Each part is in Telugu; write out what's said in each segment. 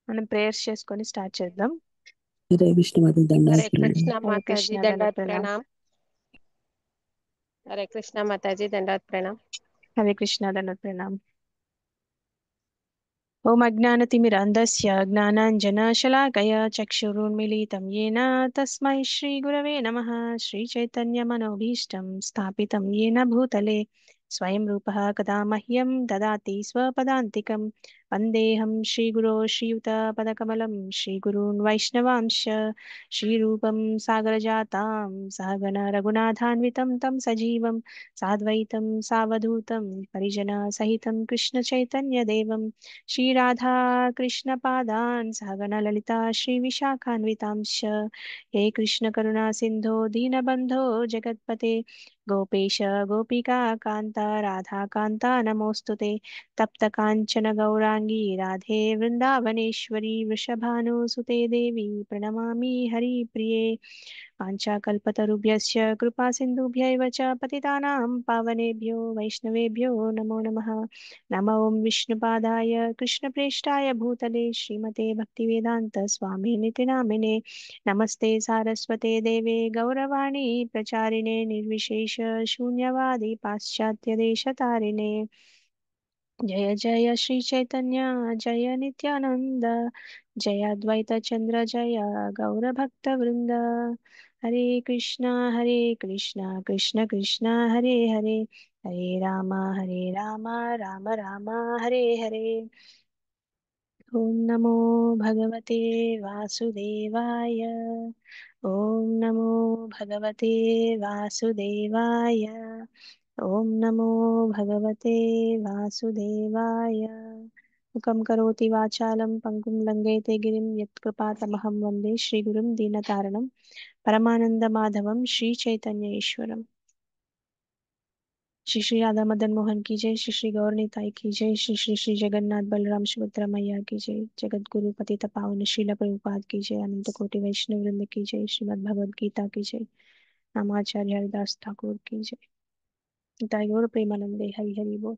మనం ప్రేయర్స్ చేసుకొని స్టార్ట్ చేద్దాం. हरे विष्णु माता दंडवत हरे प्रणाम। कृष्णा हरे माता जी कृष्णा दंडवत दंडवत प्रणाम। प्रणाम। हरे कृष्णा माता जी दंडवत प्रणाम। हरे कृष्णा दंडवत प्रणाम। ओम अज्ञानतिमिरान्धस्य ज्ञानाञ्जनशलाकया चक्षुरुन्मीलितं येन तस्मै श्रीगुरवे नमः। श्रीचैतन्यमनोभीष्टं स्थापितं येन भूतले स्वयं रूपः कदा मह्यं ददाति स्वपदान्तिकं। वन्देऽहं श्रीगुरो श्रीयुतपदकमलं श्रीगुरून् वैष्णवांश्च श्रीरूपं सागरजातां सहगण रघुनाथान्वितं तं सजीवं साद्वैतं सावधूतं परिजनसहितं कृष्णचैतन्यदेवं श्री राधा कृष्ण पादान् सहगण ललिता श्री विशाखान्वितांश्च। हे कृष्ण करुणा सिंधो दीनबंधो जगत्पते गोपेश गोपिका कांता राधा कांता नमोस्तुते। तप्त कांचन गौरांगी राधे वृंदावनेश्वरी वृषभानुसुते देवी प्रणमामि हरिप्रिये। वाञ्छाकल्पतरुभ्यश्च कृपा सिन्धुभ्यैव च पतितानां पावनेभ्यो वैष्णवेभ्यो नमो नमः। नमो ॐ विष्णुपादाय कृष्णप्रेष्ठाय भूतले श्रीमते भक्तिवेदान्त स्वामिनिति नामिने। नमस्ते सारस्वते देवे गौरवाणी प्रचारिणे निर्विशेष शून्यवादी पाश्चात्यदेशतारिणे। जय जय श्री चैतन्य जय नित्यानंद जय अद्वैत चंद्र जय गौर भक्त वृंद। हरे कृष्णा कृष्ण कृष्ण हरे हरे हरे राम राम राम हरे हरे। ओम नमो भगवते वासुदेवाय। ओम नमो भगवते वासुदेवाय। ओम नमो भगवते वासुदेवाय। मुखं करोति वाचालं पङ्गुं लङ्घयते गिरिं यत्कृपातमहं वन्दे श्रीगुरुं दीनतारणं परमानन्दमाधवं श्रीचैतन्य ईश्वरम्। श्री श्री राधा मदन मोहन की जय। श्री श्री गौर निताई की जय। श्री श्री श्री जगन्नाथ बलराम सुभद्रा मैया की जय। जगत गुरु पतित पावन श्रील प्रभुपाद की जय। अनंत कोटि वैष्णव वृंद की जय। श्रीमद् भगवद गीता की जय। नामाचार्य हरिदास ठाकुर की जय। निताई गौर प्रेमानंदे हरि हरि बोल।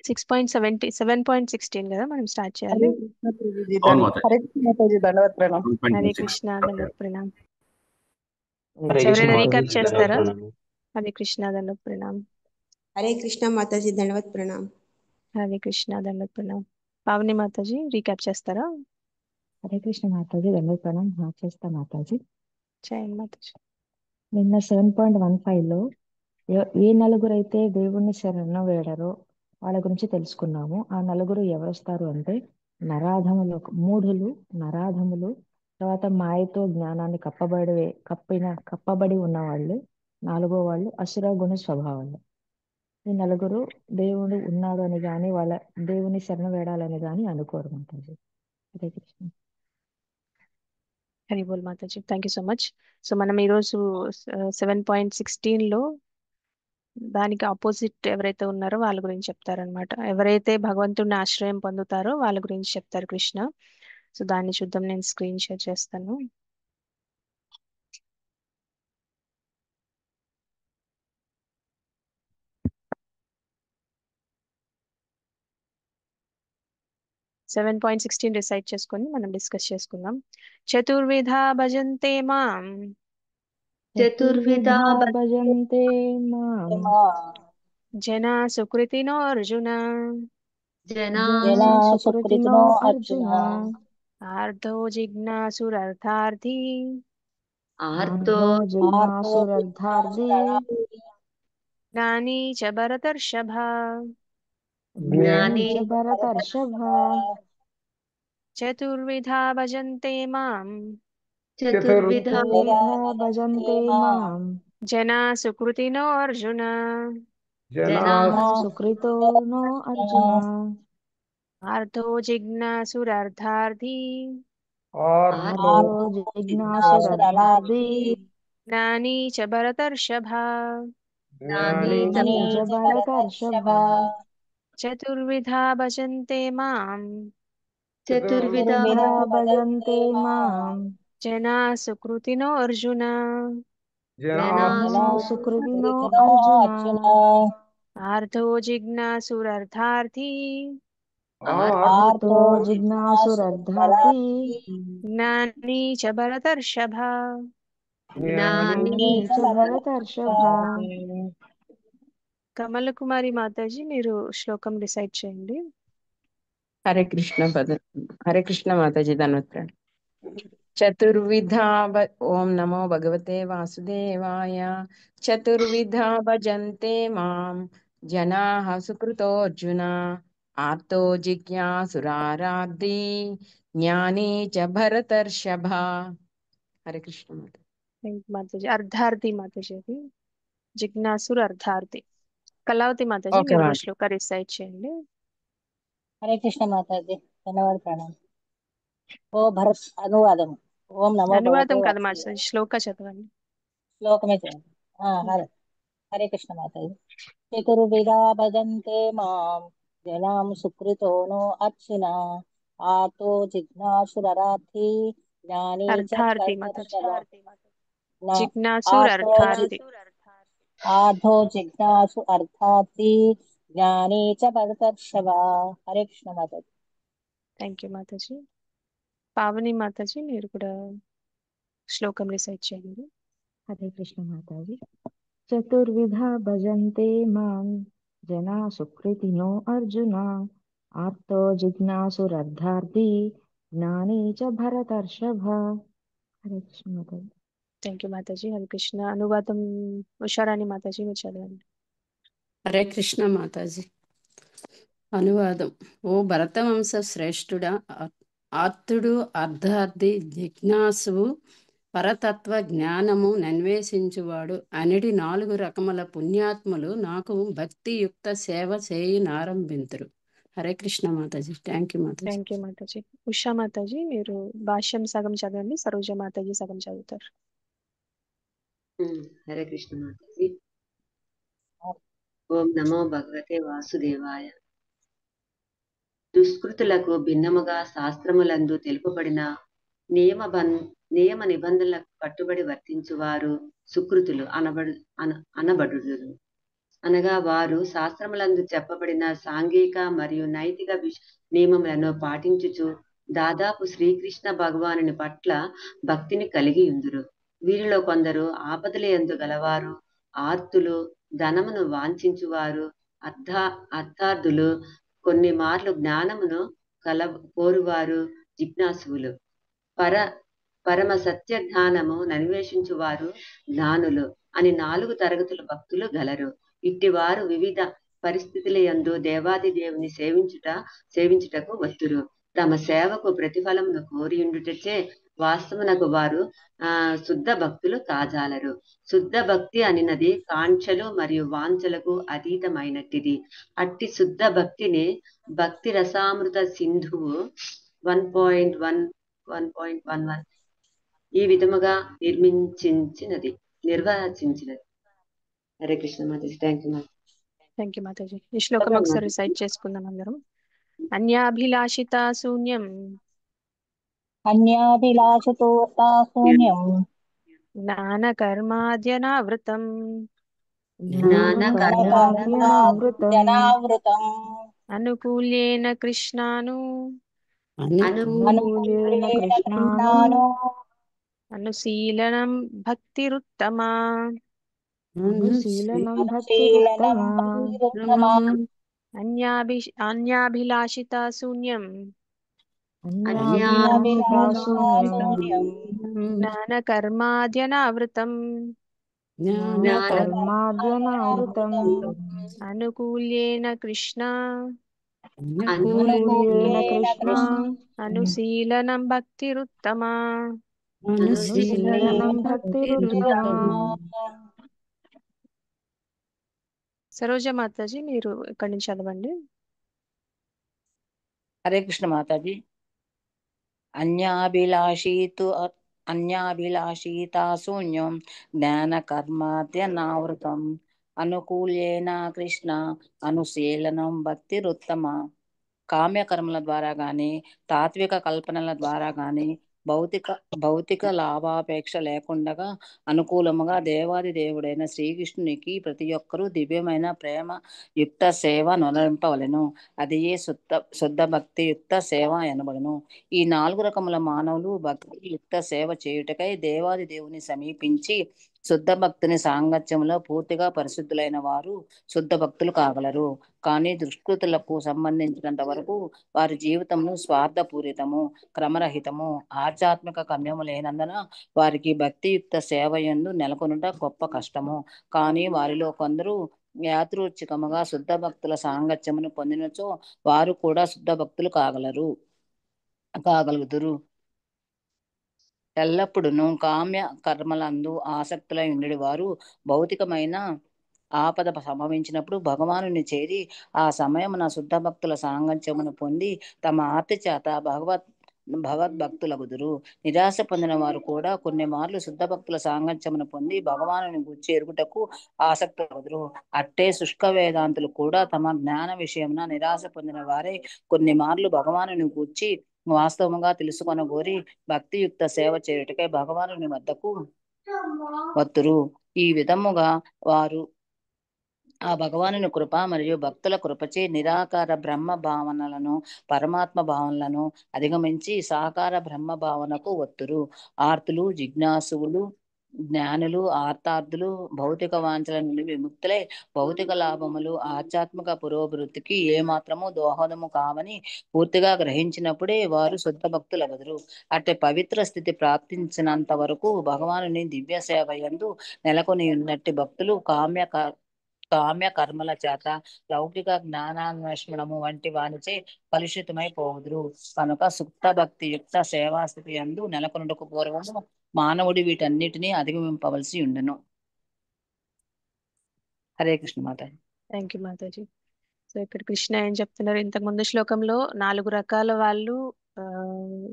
7.16 కదా మనం స్టార్ట్ हरे చేయాలి. कृष्ण प्रभु जी అవును दंड మాతాజీ हरे कृष्ण माता जी दंडवत प्रणाम। హరే 1.16 కృష్ణ దండోత్ ప్రణామ్. हरे कृष्ण ఎవరైనా माता రీక్యాప్ जी दंडवत చేస్తారా? प्रणाम। హరే కృష్ణ దండోత్ ప్రణామ్. हरे कृष्णा माता जी दंडवत प्रणाम। హరే కృష్ణ దండోత్ ప్రణామ్. పావని మాతాజీ రీక్యాప్ చేస్తారా? హరే కృష్ణ మాతాజీ దండవత్ ప్రణామ్. చేస్తా మాతాజీ. చేయండి మాతాజీ. నిన్న 7.15లో ఏ నలుగురు అయితే దేవుణ్ణి శరణు వేడరో వాళ్ళ గురించి తెలుసుకున్నాము. ఆ నలుగురు ఎవరొస్తారు అంటే నరాధములు, మూఢులు, నరాధములు, తర్వాత మాయతో జ్ఞానాన్ని కప్పబడి ఉన్న వాళ్ళు, నాలుగో వాళ్ళు అసుర గుణ స్వభావాలు. ఈ నలుగురు దేవుడు ఉన్నాడు అని గాని వాళ్ళ దేవుని శరణు వేడాలని గాని అనుకోరు మాతాజీ. హరే కృష్ణ. హరి బోల్ మాతాజీ. Thank you so much. So మనం ఈరోజు 7.16లో దానికి ఆపోజిట్ ఎవరైతే ఉన్నారో వాళ్ళ గురించి చెప్తారనమాట. ఎవరైతే భగవంతుడిని ఆశ్రయం పొందుతారో వాళ్ళ గురించి చెప్తారు కృష్ణ. సో దాన్ని చూద్దాం. నేను స్క్రీన్ షేర్ చేస్తాను. సెవెన్ పాయింట్ 16 రిసైడ్ చేసుకొని మనం డిస్కస్ చేసుకుందాం. చతుర్విధ భజంతే మాం चतुर्विधा చతుర్విధా భజంతే మాం జనా సుకృతినో అర్జున जना జనా जना సుకృతినో सुकृतिनो అర్జున अर्जुन ఆర్ధో జిజ్ఞాసురర్థార్థి आर्तो ఆర్ధో आर्तो జిజ్ఞాసురర్థార్థి जिज्ञासुरर्थी జ్ఞాని చ భరతర్షభ జ్ఞాని ज्ञानी చ భరతర్షభ. చతుర్విధా భజంతే మాం चतुर्विधा చతుర్విధా భజంతే మాం జనా సుకృతినో అర్జున जना జనా సుకృతోనో అర్జున. ఆర్ధో జిజ్ఞాసురర్థార్థి ఆర్ధో आर्तो జిజ్ఞాసురర్థార్థి జ్ఞాని చ భరతర్షభ ज्ञानी జ్ఞాని చ భరతర్షభ. చతుర్విధా భజంతే మాం चतुर्विधा చతుర్విధా భజంతే మాం జనా సుకృతినో అర్జున जना జనా సుకృతినో सुकृतिनो అర్జున. अर्जुन ఆర్ధో జిజ్ఞాసురర్థార్థి ఆర్తో జిజ్ఞాసురర్థార్థి జ్ఞాని చ భరతర్షభ. జ్ఞాని చ భరతర్షభ. కమల కుమారి మాతాజీ మీరు శ్లోకం డిసైడ్ చేయండి. హరే కృష్ణ హరే కృష్ణ మాతాజీ ధన్వత్ప్రణామం. చతుర్విధా ఓం నమో భగవతే వాసుదేవాయ. చతుర్విధా భజంతే మాం జనాః సుకృతోऽర్జున. ఆర్తో జిజ్ఞాసురారాద్ధి జ్ఞానీ చ భరతర్షభ. హరే కృష్ణ మాత. మాతాజీ అర్ధార్థి మాతాజీ అది జిజ్ఞాసుర్ అర్ధార్థి. కళావతి మాతాజీ ఓకే మీరు మాత. శ్లోక డిసైడ్ చేయండి. హరే కృష్ణ మాతాజీ ధన్యవాద ప్రణామం. ఓ భరత్ అనువాదం. ఓం నమో అనువాదం భగవతే కదా వాసుదేవాయ. మాతాజీ, శ్లోక చదవండి. శ్లోకమే చేయండి. హరే హరే కృష్ణ మాతాజీ. చతుర్విధా భజంతే మాం జనాం సుకృతోనో అర్చున. ఆర్తో జిజ్ఞాసురరార్థి జ్ఞానీ చ అర్ధార్థి మాతాజీ, భరతర్షభ. జిజ్ఞాసుర్ అర్ధార్థి. ఆర్ధో జిజ్ఞాసు అర్థార్థి జ్ఞానీ చ భరతర్షభ. హరే కృష్ణ మాతాజీ. థ్యాంక్ యూ మాతాజీ. పావని మాతాజీ మీరు కూడా శ్లోకం డిసైడ్ చేయండి. హరే కృష్ణ మాతాజీ. చతుర్విధా భజంతే మాం జనా సుకృతినో అర్జున. ఆర్తో జిజ్ఞాసురర్థార్థి జ్ఞానీ చ భరతర్షభ. హరే కృష్ణ మాతాజీ. థ్యాంక్ యూ మాతాజీ. హరే కృష్ణ. అనువాదం ఉషారాణి మాతాజీ మీరు చదవండి. హరే కృష్ణ మాతాజీ. అనువాదం. ఓ భరతవంశ శ్రేష్ఠుడా, ఆర్తుడు అర్ధార్థి జిజ్ఞాసువు పరతత్వ జ్ఞానము నన్వేషించువాడు అనిడి 4 రకముల పుణ్యాత్ములు నాకు భక్తియుక్త సేవ చేయునారంభింతురు. హరే కృష్ణ మాతాజీ. థ్యాంక్ యూ మాతాజీ. థ్యాంక్ యూ మాతాజీ. ఉషా మాతాజీ మీరు భాష్యం సగం చదవండి, సరోజ మాతాజీ సగం చదువుతారు. హరే కృష్ణ మాతాజీ. ఓం నమో భగవతే వాసుదేవాయ. దుష్కృతులకు భిన్నముగా శాస్త్రములందు తెలుపబడిన నియమ నిబంధనలకు కట్టుబడి వర్తించువారు సుకృతులు అనబడుదురు. అనగా వారు శాస్త్రములందు చెప్పబడిన సాంఘిక మరియు నైతిక నియమములను పాటించుచు దాదాపు శ్రీకృష్ణ భగవానుని పట్ల భక్తిని కలిగి ఉందురు. వీరిలో కొందరు ఆపదల యందు గలవారు, ఆర్తులు, ధనమును వాంఛించువారు, అర్థార్థులు, కొన్ని మార్లు జ్ఞానమును కోరువారు, జిజ్ఞాసువులు, పరమ సత్య జ్ఞానము నన్వేషించువారు జ్ఞానులు అని 4 తరగతుల భక్తులు గలరు. ఇట్టివారు వివిధ పరిస్థితుల యందు దేవాది దేవుని సేవించుటకు వత్తురు. తమ సేవకు ప్రతిఫలమును కోరియుండుటచే వాస్తవనకు వారు శుద్ధ భక్తులు కాజాలరు. శుద్ధ భక్తి అనినది కాంక్షలు మరియు వాంఛలకు అతీతమైనట్టిది. అట్టి శుద్ధ భక్తిని భక్తి రసామృత సింధువు 1.11 ఈ విధముగా నిర్వచించినది. హరే కృష్ణ మాతాజీ. థ్యాంక్ యూ మాతాజీ. థ్యాంక్ యూ మాతాజీ. ఈ శ్లోకం ఒకసారి రిసైడ్ చేసుకుందాం అందరం. అన్యాభిలాషిత శూన్యం అన్యాభిలాషతో శూన్యం జ్ఞాన కర్మాద్యనావృతం జనావృతం అనుకూల్యేన కృష్ణాను అనుశీలనం భక్తిరుత్తమా. అన్యాభిలాషిత శూన్యం జ్ఞాన కర్మాద్యనావృతం అనుకూల్యేన కృష్ణ అనుశీలనం భక్తిరుత్తమా. సరోజ మాతాజీ మీరు ఇక్కడి నుంచి చదవండి. హరే కృష్ణ మాతాజీ. అన్యాభిలాషితా శూన్యం జ్ఞాన కర్మాద్యనావృతం అనుకూల్యేన కృష్ణ అనుశీలనం భక్తిరుత్తమ. కామ్యకర్మల ద్వారా గాని తాత్విక కల్పనల ద్వారా గాని భౌతిక లాభాపేక్ష లేకుండా అనుకూలముగా దేవాది దేవుడైన శ్రీకృష్ణునికి ప్రతి ఒక్కరూ దివ్యమైన ప్రేమ యుక్త సేవ నొనరింపవలెను. అది ఏ శుద్ధ భక్తి యుక్త సేవ అనబడును. ఈ 4 రకముల మానవులు భక్తి యుక్త సేవ చేయుటకై దేవాది దేవుని సమీపించి శుద్ధ భక్తుని సాంగత్యంలో పూర్తిగా పరిశుద్ధులైన వారు శుద్ధ భక్తులు కాగలరు. కానీ దుష్కృతులకు సంబంధించినంత వరకు వారి జీవితము స్వార్థపూరితము, క్రమరహితము, ఆధ్యాత్మిక గమ్యము లేనందున వారికి భక్తియుక్త సేవయందు నెలకొనుట గొప్ప కష్టము. కానీ వారిలో కొందరు యాదృచ్ఛికముగా శుద్ధ భక్తుల సాంగత్యమును పొందినచో వారు కూడా శుద్ధ భక్తులు కాగలుగుదురు. ఎల్లప్పుడూ కామ్య కర్మలందు ఆసక్తులై ఉండేది వారు భౌతికమైన ఆపద సంభవించినప్పుడు భగవానుని చేరి ఆ సమయమున శుద్ధ భక్తుల సాంగత్యమును పొంది తమ ఆర్తి చేత భగవద్భక్తులగుదురు. నిరాశ పొందిన వారు కూడా కొన్ని మార్లు శుద్ధ భక్తుల సాంగత్యమును పొంది భగవానుని గుర్చి ఎరుగుటకు ఆసక్తులగుదురు. అట్టే శుష్క వేదాంతులు కూడా తమ జ్ఞాన విషయమున నిరాశ పొందిన వారే కొన్ని మార్లు భగవానుని గూర్చి వాస్తవముగా తెలుసుకొనగోరి భక్తియుక్త సేవ చేయుటకై భగవానుని వద్దకు వత్తురు. ఈ విధముగా వారు ఆ భగవానుని కృప మరియు భక్తుల కృపచే నిరాకార బ్రహ్మ భావనలను పరమాత్మ భావనలను అధిగమించి సాకార బ్రహ్మ భావనకు వత్తురు. ఆర్తులు, జిజ్ఞాసువులు, జ్ఞానులు, ఆర్తార్థులు భౌతిక వాంఛల నుండి విముక్తులై భౌతిక లాభములు ఆధ్యాత్మిక పురోభివృద్ధికి ఏమాత్రము దోహదము కావని పూర్తిగా గ్రహించినప్పుడే వారు శుద్ధ భక్తులగుదురు. అట్టే పవిత్ర స్థితి ప్రాప్తించినంత వరకు భగవానుని దివ్య సేవ యందు నెలకొని ఉన్నట్టి భక్తులు కామ్య కర్మల చేత లౌకిక జ్ఞానాన్వేషణము వంటి వానిచే కలుషితమై పోవుదురు. కనుక సుప్త భక్తి యుక్త సేవాస్థితి యందు నెలకొనుటకు పూర్వము మానవుడి వీటన్నిటినీ అధిగమింపవలసి ఉండెను. హరే కృష్ణ మాతాజీ. Thank you Mataji. సో ఇక్కడ కృష్ణ ఏం చెప్తున్నారు, ఇంతకు ముందు శ్లోకంలో 4 రకాల వాళ్ళు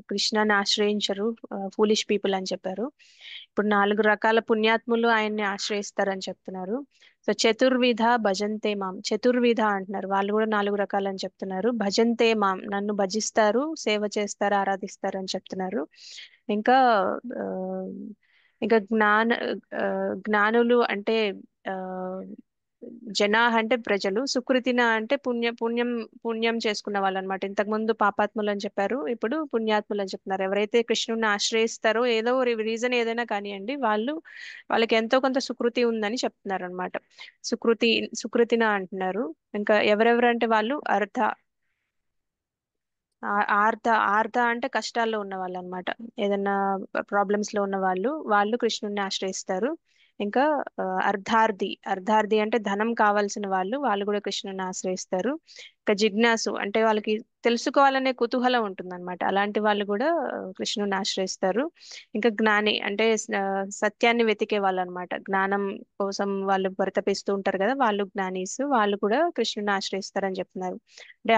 కృష్ణాన్ని ఆశ్రయించరు, ఫూలిష్ పీపుల్ అని చెప్పారు. ఇప్పుడు 4 రకాల పుణ్యాత్ములు ఆయన్ని ఆశ్రయిస్తారని చెప్తున్నారు. సో చతుర్విధ భజంతే మాం, చతుర్విధ అంటున్నారు, వాళ్ళు కూడా 4 రకాలు అని చెప్తున్నారు. భజంతే మాం, నన్ను భజిస్తారు, సేవ చేస్తారు, ఆరాధిస్తారు అని చెప్తున్నారు. ఇంకా ఆ, ఇంకా జ్ఞానులు అంటే ఆ జనా అంటే ప్రజలు, సుకృతిన అంటే పుణ్యం చేసుకున్న వాళ్ళు అనమాట. ఇంతకు ముందు పాపాత్ములు అని చెప్పారు, ఇప్పుడు పుణ్యాత్ములు అని చెప్తున్నారు. ఎవరైతే కృష్ణుని ఆశ్రయిస్తారో ఏదో రీజన్ ఏదైనా కానివ్వండి, వాళ్ళకి ఎంతో కొంత సుకృతి ఉందని చెప్తున్నారు అనమాట. సుకృతిన అంటున్నారు. ఇంకా ఎవరెవరంటే వాళ్ళు ఆర్ధ అంటే కష్టాల్లో ఉన్న వాళ్ళు అనమాట. ఏదైనా ప్రాబ్లమ్స్ లో ఉన్న వాళ్ళు కృష్ణుడిని ఆశ్రయిస్తారు. ఇంకా అర్ధార్థి అంటే ధనం కావాల్సిన వాళ్ళు కూడా కృష్ణుని ఆశ్రయిస్తారు. ఇంకా జిజ్ఞాసు అంటే వాళ్ళకి తెలుసుకోవాలనే కుతూహలం ఉంటుందన్నమాట, అలాంటి వాళ్ళు కూడా కృష్ణుని ఆశ్రయిస్తారు. ఇంకా జ్ఞాని అంటే సత్యాన్ని వెతికే వాళ్ళు అనమాట, జ్ఞానం కోసం వాళ్ళు పరితపిస్తూ ఉంటారు కదా, వాళ్ళు జ్ఞానీస్, వాళ్ళు కూడా కృష్ణుని ఆశ్రయిస్తారని చెప్తున్నారు. అంటే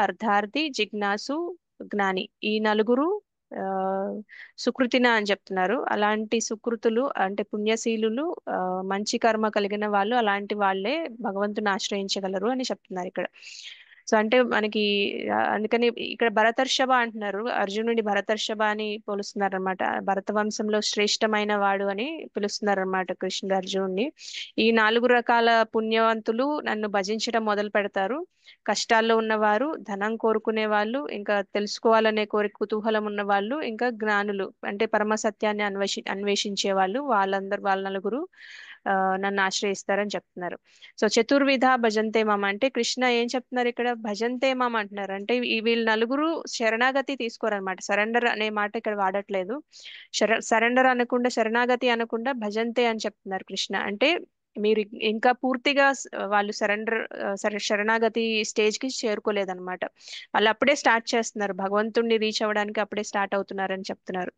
అర్ధార్థి, జిజ్ఞాసు, జ్ఞాని, ఈ 4 సుకృతిన అని చెప్తున్నారు. అలాంటి సుకృతులు అంటే పుణ్యశీలులు, మంచి కర్మ కలిగిన వాళ్ళు, అలాంటి వాళ్ళే భగవంతుని ఆశ్రయించగలరు అని చెప్తున్నారు ఇక్కడ. సో అంటే మనకి అందుకని ఇక్కడ భరతర్షభ అంటున్నారు, అర్జునుడి భరతర్షభ అని పోలుస్తున్నారు అనమాట. భరత వంశంలో శ్రేష్టమైన వాడు అని పిలుస్తున్నారు అనమాట కృష్ణుడు అర్జునుడిని. ఈ 4 రకాల పుణ్యవంతులు నన్ను భజించడం మొదలు పెడతారు. కష్టాల్లో ఉన్నవారు, ధనం కోరుకునే వాళ్ళు, ఇంకా తెలుసుకోవాలనే కుతూహలం ఉన్న వాళ్ళు, ఇంకా జ్ఞానులు అంటే పరమ సత్యాన్ని అన్వేషించే వాళ్ళు, వాళ్ళ 4 నన్ను ఆశ్రయిస్తారని చెప్తున్నారు. సో చతుర్విధ భజంతే మామ అంటే కృష్ణ ఏం చెప్తున్నారు ఇక్కడ, భజంతే మామ అంటున్నారు. అంటే వీళ్ళు 4 శరణాగతి తీసుకోరనమాట. సరెండర్ అనే మాట ఇక్కడ వాడట్లేదు. సరెండర్ అనకుండా, శరణాగతి అనకుండా భజంతే అని చెప్తున్నారు కృష్ణ. అంటే మీరు ఇంకా పూర్తిగా వాళ్ళు శరణాగతి స్టేజ్ కి చేరుకోలేదన్నమాట. వాళ్ళు అప్పుడే స్టార్ట్ చేస్తున్నారు, భగవంతుణ్ణి రీచ్ అవ్వడానికి అప్పుడే స్టార్ట్ అవుతున్నారని చెప్తున్నారు.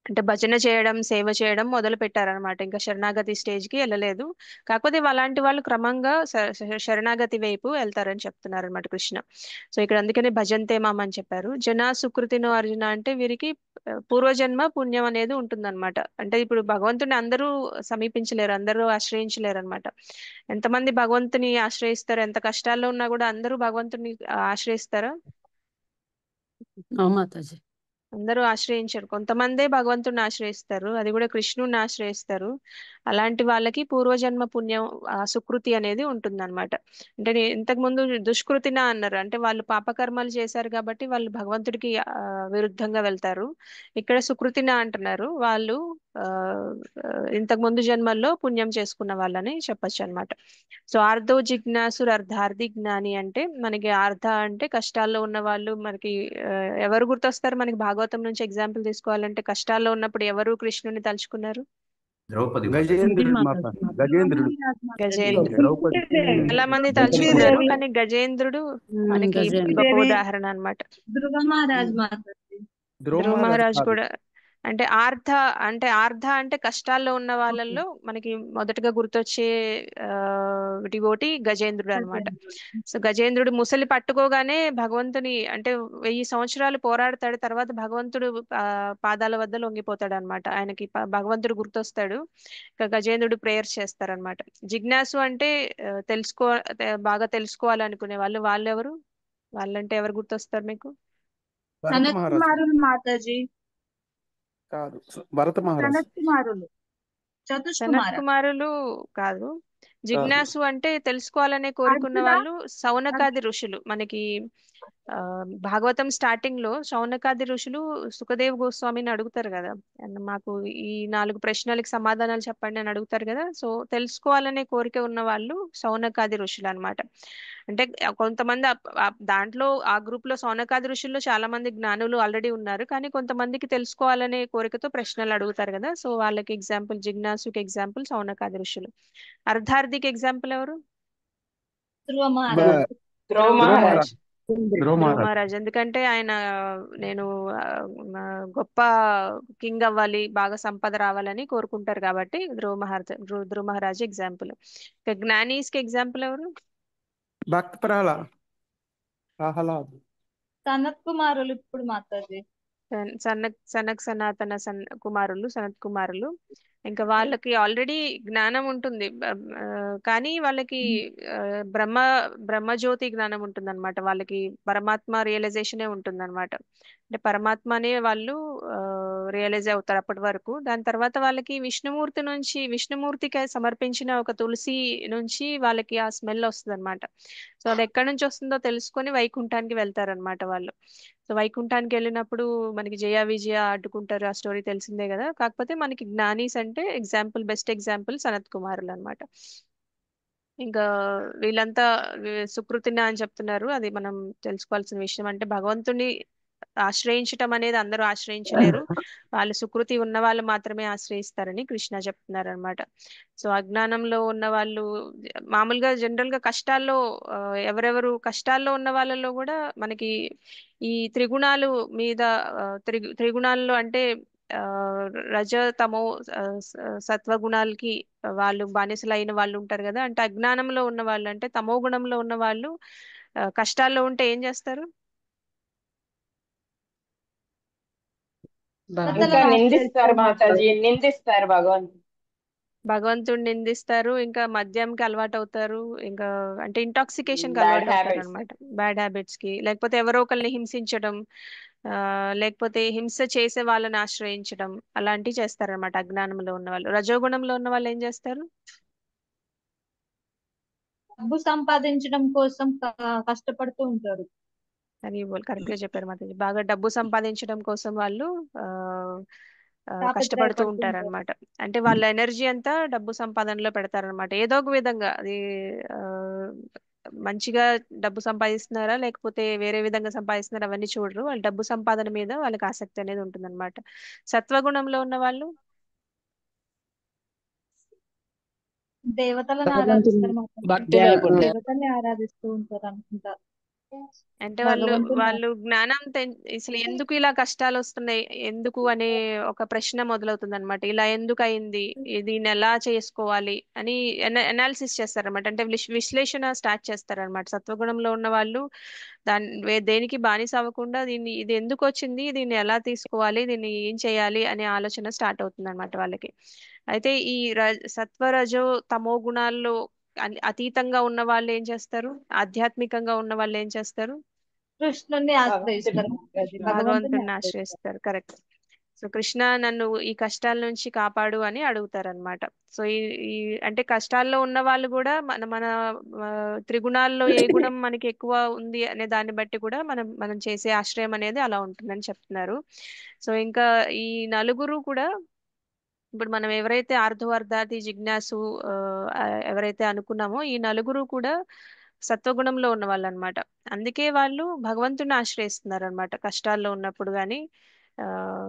అంటే భజన చేయడం, సేవ చేయడం మొదలు పెట్టారనమాట, ఇంకా శరణాగతి స్టేజ్ కి వెళ్ళలేదు. కాకపోతే అలాంటి వాళ్ళు క్రమంగా శరణాగతి వైపు వెళ్తారని చెప్తున్నారు అనమాట కృష్ణ. సో ఇక్కడ అందుకనే భజంతే మామ అని చెప్పారు. జనా సుకృతినో అర్జున అంటే వీరికి పూర్వజన్మ పుణ్యం అనేది ఉంటుందన్నమాట. అంటే ఇప్పుడు భగవంతుని అందరూ సమీపించలేరు, అందరూ ఆశ్రయించలేరు అనమాట. ఎంతమంది భగవంతుని ఆశ్రయిస్తారు, ఎంత కష్టాల్లో ఉన్నా కూడా అందరూ భగవంతుని ఆశ్రయిస్తారా? ఓ మాతాజీ. అందరూ ఆశ్రయించరు, కొంతమందే భగవంతుడిని ఆశ్రయిస్తారు, అది కూడా కృష్ణుడిని ఆశ్రయిస్తారు. అలాంటి వాళ్ళకి పూర్వజన్మ పుణ్యం, సుకృతి అనేది ఉంటుందన్నమాట. అంటే ఇంతకు ముందు దుష్కృతిన అన్నారు, అంటే వాళ్ళు పాపకర్మాలు చేశారు కాబట్టి వాళ్ళు భగవంతుడికి విరుద్ధంగా వెళ్తారు. ఇక్కడ సుకృతిన అంటున్నారు, వాళ్ళు ఆ ఆ, ఇంతకు ముందు జన్మల్లో పుణ్యం చేసుకున్న వాళ్ళని చెప్పొచ్చు అన్నమాట. సో ఆర్ధో జిజ్ఞాసుర్ అర్ధార్థి జ్ఞాని అంటే మనకి ఆర్ధ అంటే కష్టాల్లో ఉన్న వాళ్ళు మనకి ఎవరు గుర్తొస్తారు మనకి భాగవతం నుంచి ఎగ్జాంపుల్ తీసుకోవాలంటే? కష్టాల్లో ఉన్నప్పుడు ఎవరు కృష్ణుని తలుచుకున్నారు? ద్రౌపది గజేంద్రుడు మాత, గజేంద్రుడు గజేంద్రుడు. ద్రౌపది చాలా మంది ద్రౌపది తలుచుకున్నారు, కానీ గజేంద్రుడు మనకి గజేంద్రుడు. గొప్ప ఉదాహరణ అన్నమాట. ధ్రువ మహారాజ్ మాతాజీ. ధ్రువ మహారాజ్ కూడా అంటే ఆర్ధ అంటే కష్టాల్లో ఉన్న వాళ్ళల్లో మనకి మొదటగా గుర్తొచ్చే డివోటి గజేంద్రుడు అన్నమాట. సో గజేంద్రుడు ముసలి పట్టుకోగానే భగవంతుని అంటే 1000 సంవత్సరాలు పోరాడతాడు, తర్వాత భగవంతుడు పాదాల వద్ద లొంగిపోతాడు అనమాట. ఆయనకి భగవంతుడు గుర్తొస్తాడు. ఇక గజేంద్రుడు ప్రేయర్ చేస్తారనమాట. జిజ్ఞాసు అంటే బాగా తెలుసుకోవాలనుకునే వాళ్ళు. వాళ్ళెవరు? వాళ్ళంటే ఎవరు గుర్తొస్తారు మీకు? భరత సనత్ మహారాజు కుమారులు మాతాజీ. కాదు, భరత మహారాజు సనత్ కుమారులు, సనత్ చతుష్కుమార. కుమారులు కాదు. జిజ్ఞాసు అంటే తెలుసుకోవాలనే కోరుకున్న అర్జున. వాళ్ళు సౌనకాది ఋషులు. మనకి భాగవతం స్టార్టింగ్ లో సౌనకాది ఋషులు సుఖదేవ్ గోస్వామిని అడుగుతారు కదా, అండ్ మాకు ఈ 4 ప్రశ్నలకి సమాధానాలు చెప్పండి అని అడుగుతారు కదా. సో తెలుసుకోవాలనే కోరిక ఉన్న వాళ్ళు సౌనకాది ఋషులు అన్నమాట. అంటే కొంతమంది దాంట్లో ఆ గ్రూప్ లో సౌనకాది ఋషుల్లో చాలా మంది జ్ఞానులు ఆల్రెడీ ఉన్నారు, కానీ కొంతమందికి తెలుసుకోవాలనే కోరికతో ప్రశ్నలు అడుగుతారు కదా. సో వాళ్ళకి ఎగ్జాంపుల్ జిజ్ఞాసుకి ఎగ్జాంపుల్ సౌనకాది ఋషులు. అర్ధార్థికి ఎగ్జాంపుల్ ఎవరు? ధ్రువ మహారాజ్. ధ్రువ ధ్రువ మహారాజ్. మహారాజ్. ధ్రువ ధ్రువ మహారాజు మహారాజ్ ఎందుకంటే ఆయన నేను గొప్ప కింగ్ అవ్వాలి, బాగా సంపద రావాలని కోరుకుంటారు కాబట్టి ధ్రువ మహారాజ్ ఎగ్జాంపుల్. ఇక జ్ఞానీస్ కి ఎగ్జాంపుల్ ఎవరు? భక్త ప్రహ్లాద్ సనత్ కుమారులు ఇప్పుడు మాతాజీ. సనక్ సనాతన సనత్ కుమారులు. ఇంకా వాళ్ళకి ఆల్రెడీ జ్ఞానం ఉంటుంది, కానీ వాళ్ళకి ఆ, బ్రహ్మ బ్రహ్మజ్యోతి జ్ఞానం ఉంటుంది అనమాట. వాళ్ళకి పరమాత్మ రియలైజేషనే ఉంటుంది అనమాట. అంటే పరమాత్మనే వాళ్ళు రియలైజ్ అవుతారు అప్పటి వరకు. దాని తర్వాత వాళ్ళకి విష్ణుమూర్తికి సమర్పించిన ఒక తులసి నుంచి వాళ్ళకి ఆ స్మెల్ వస్తుంది అనమాట. సో అది ఎక్కడి నుంచి వస్తుందో తెలుసుకొని వైకుంఠానికి వెళ్తారనమాట వాళ్ళు. సో వైకుంఠానికి వెళ్ళినప్పుడు మనకి జయ విజయ అడ్డుకుంటారు, ఆ స్టోరీ తెలిసిందే కదా. కాకపోతే మనకి జ్ఞానీస్ అంటే బెస్ట్ ఎగ్జాంపుల్ సనత్ కుమారులు అన్నమాట. ఇంకా వీళ్ళంతా సుకృతిన అని చెప్తున్నారు, అది మనం తెలుసుకోవాల్సిన విషయం. అంటే భగవంతుని ఆశ్రయించటం అనేది అందరూ ఆశ్రయించలేరు, వాళ్ళు సుకృతి ఉన్న వాళ్ళు మాత్రమే ఆశ్రయిస్తారని కృష్ణ చెప్తున్నారు అనమాట. సో అజ్ఞానంలో ఉన్న వాళ్ళు మామూలుగా జనరల్ గా కష్టాల్లో ఎవరెవరు కష్టాల్లో ఉన్న వాళ్ళలో కూడా మనకి ఈ త్రిగుణాలు మీద త్రిగుణాల్లో అంటే ఆ, రజ తమో సత్వగుణాలకి వాళ్ళు బానిసలు అయిన వాళ్ళు ఉంటారు కదా. అంటే అజ్ఞానంలో ఉన్న వాళ్ళు అంటే తమో గుణంలో ఉన్న వాళ్ళు కష్టాల్లో ఉంటే ఏం చేస్తారు? ఇంకా నిందిస్తారు మాతాజీ, నిందిస్తారు భగవంతుడిని నిందిస్తారు, ఇంకా మద్యంకి అలవాటు అవుతారు, ఇంకా అంటే ఇంటాక్సికేషన్ కి బ్యాడ్ అలవాటు అవుతారు హ్యాబిట్స్. అనమాట. బ్యాడ్ హ్యాబిట్స్ కి, లేకపోతే ఎవరో ఒకరిని హింసించడం, లేకపోతే హింస చేసే వాళ్ళని ఆశ్రయించడం, అలాంటివి చేస్తారనమాట అజ్ఞానంలో ఉన్న వాళ్ళు. రజోగుణంలో ఉన్న వాళ్ళు ఏం చేస్తారు? డబ్బు సంపాదించడం కోసం కష్టపడుతూ ఉంటారు. అది కరెక్ట్ గా చెప్పారు మాతాజీ. బాగా డబ్బు సంపాదించడం కోసం వాళ్ళు ఆ కష్టపడుతూ తాపత్రయపడుతూ ఉంటారు. ఉంటారన్నమాట. అంటే వాళ్ళ ఎనర్జీ అంతా డబ్బు సంపాదనలో పెడతారనమాట. ఏదో ఒక విధంగా అది ఆ, మంచిగా డబ్బు సంపాదిస్తున్నారా లేకపోతే వేరే విధంగా సంపాదిస్తున్నారా అవన్నీ చూడరు, వాళ్ళ డబ్బు సంపాదన మీద వాళ్ళకి ఆసక్తి అనేది ఉంటుందన్నమాట. సత్వగుణంలో ఉన్న వాళ్ళు దేవతలను భగవంతుని ఆరాధిస్తారు మాత్రం. భక్తి వైపు ఉంటారు. దేవతల్ని ఆరాధిస్తూ ఉంటారు అనుకుంటా. అంటే వాళ్ళు భగవంతుని జ్ఞానం అసలు ఎందుకు ఇలా కష్టాలు వస్తున్నాయి, ఎందుకు అనే ఒక ప్రశ్న మొదలవుతుంది అనమాట. ఇలా ఎందుకు అయింది, దీన్ని ఎలా చేసుకోవాలి అని అనాలిసిస్ చేస్తారనమాట. అంటే విశ్లేషణ స్టార్ట్ చేస్తారనమాట. సత్వగుణంలో ఉన్న వాళ్ళు దేనికి బానిస అవ్వకుండా ఇది ఎందుకు వచ్చింది, దీన్ని ఎలా తీసుకోవాలి, దీన్ని ఏం చేయాలి అనే ఆలోచన స్టార్ట్ అవుతుంది అనమాట వాళ్ళకి. అయితే ఈ సత్వరజో తమో గుణాల్లో అతీతంగా ఉన్న వాళ్ళు ఏం చేస్తారు, ఆధ్యాత్మికంగా ఉన్న వాళ్ళు ఏం చేస్తారు? కృష్ణుని ఆశ్రయిస్తారు మాతాజీ, భగవంతుని భగవంతుడిని ఆశ్రయిస్తారు. ఆశ్రయిస్తారు. కరెక్ట్. సో కృష్ణ నన్ను ఈ కష్టాల నుంచి కాపాడు అని అడుగుతారనమాట. సో ఈ అంటే కష్టాల్లో ఉన్న వాళ్ళు కూడా మన మన ఆ, త్రిగుణాల్లో ఏ గుణం మనకి ఎక్కువ ఉంది అనే దాన్ని బట్టి కూడా మనం మనం చేసే ఆశ్రయం అనేది అలా ఉంటుందని చెప్తున్నారు. సో ఇంకా ఈ నలుగురు కూడా ఇప్పుడు మనం ఎవరైతే అర్ధవర్ధాది జిజ్ఞాసు ఎవరైతే అనుకున్నామో ఈ నలుగురు కూడా సత్వగుణంలో ఉన్న వాళ్ళు అనమాట. అందుకే వాళ్ళు భగవంతుని ఆశ్రయిస్తున్నారు అనమాట కష్టాల్లో ఉన్నప్పుడు కానీ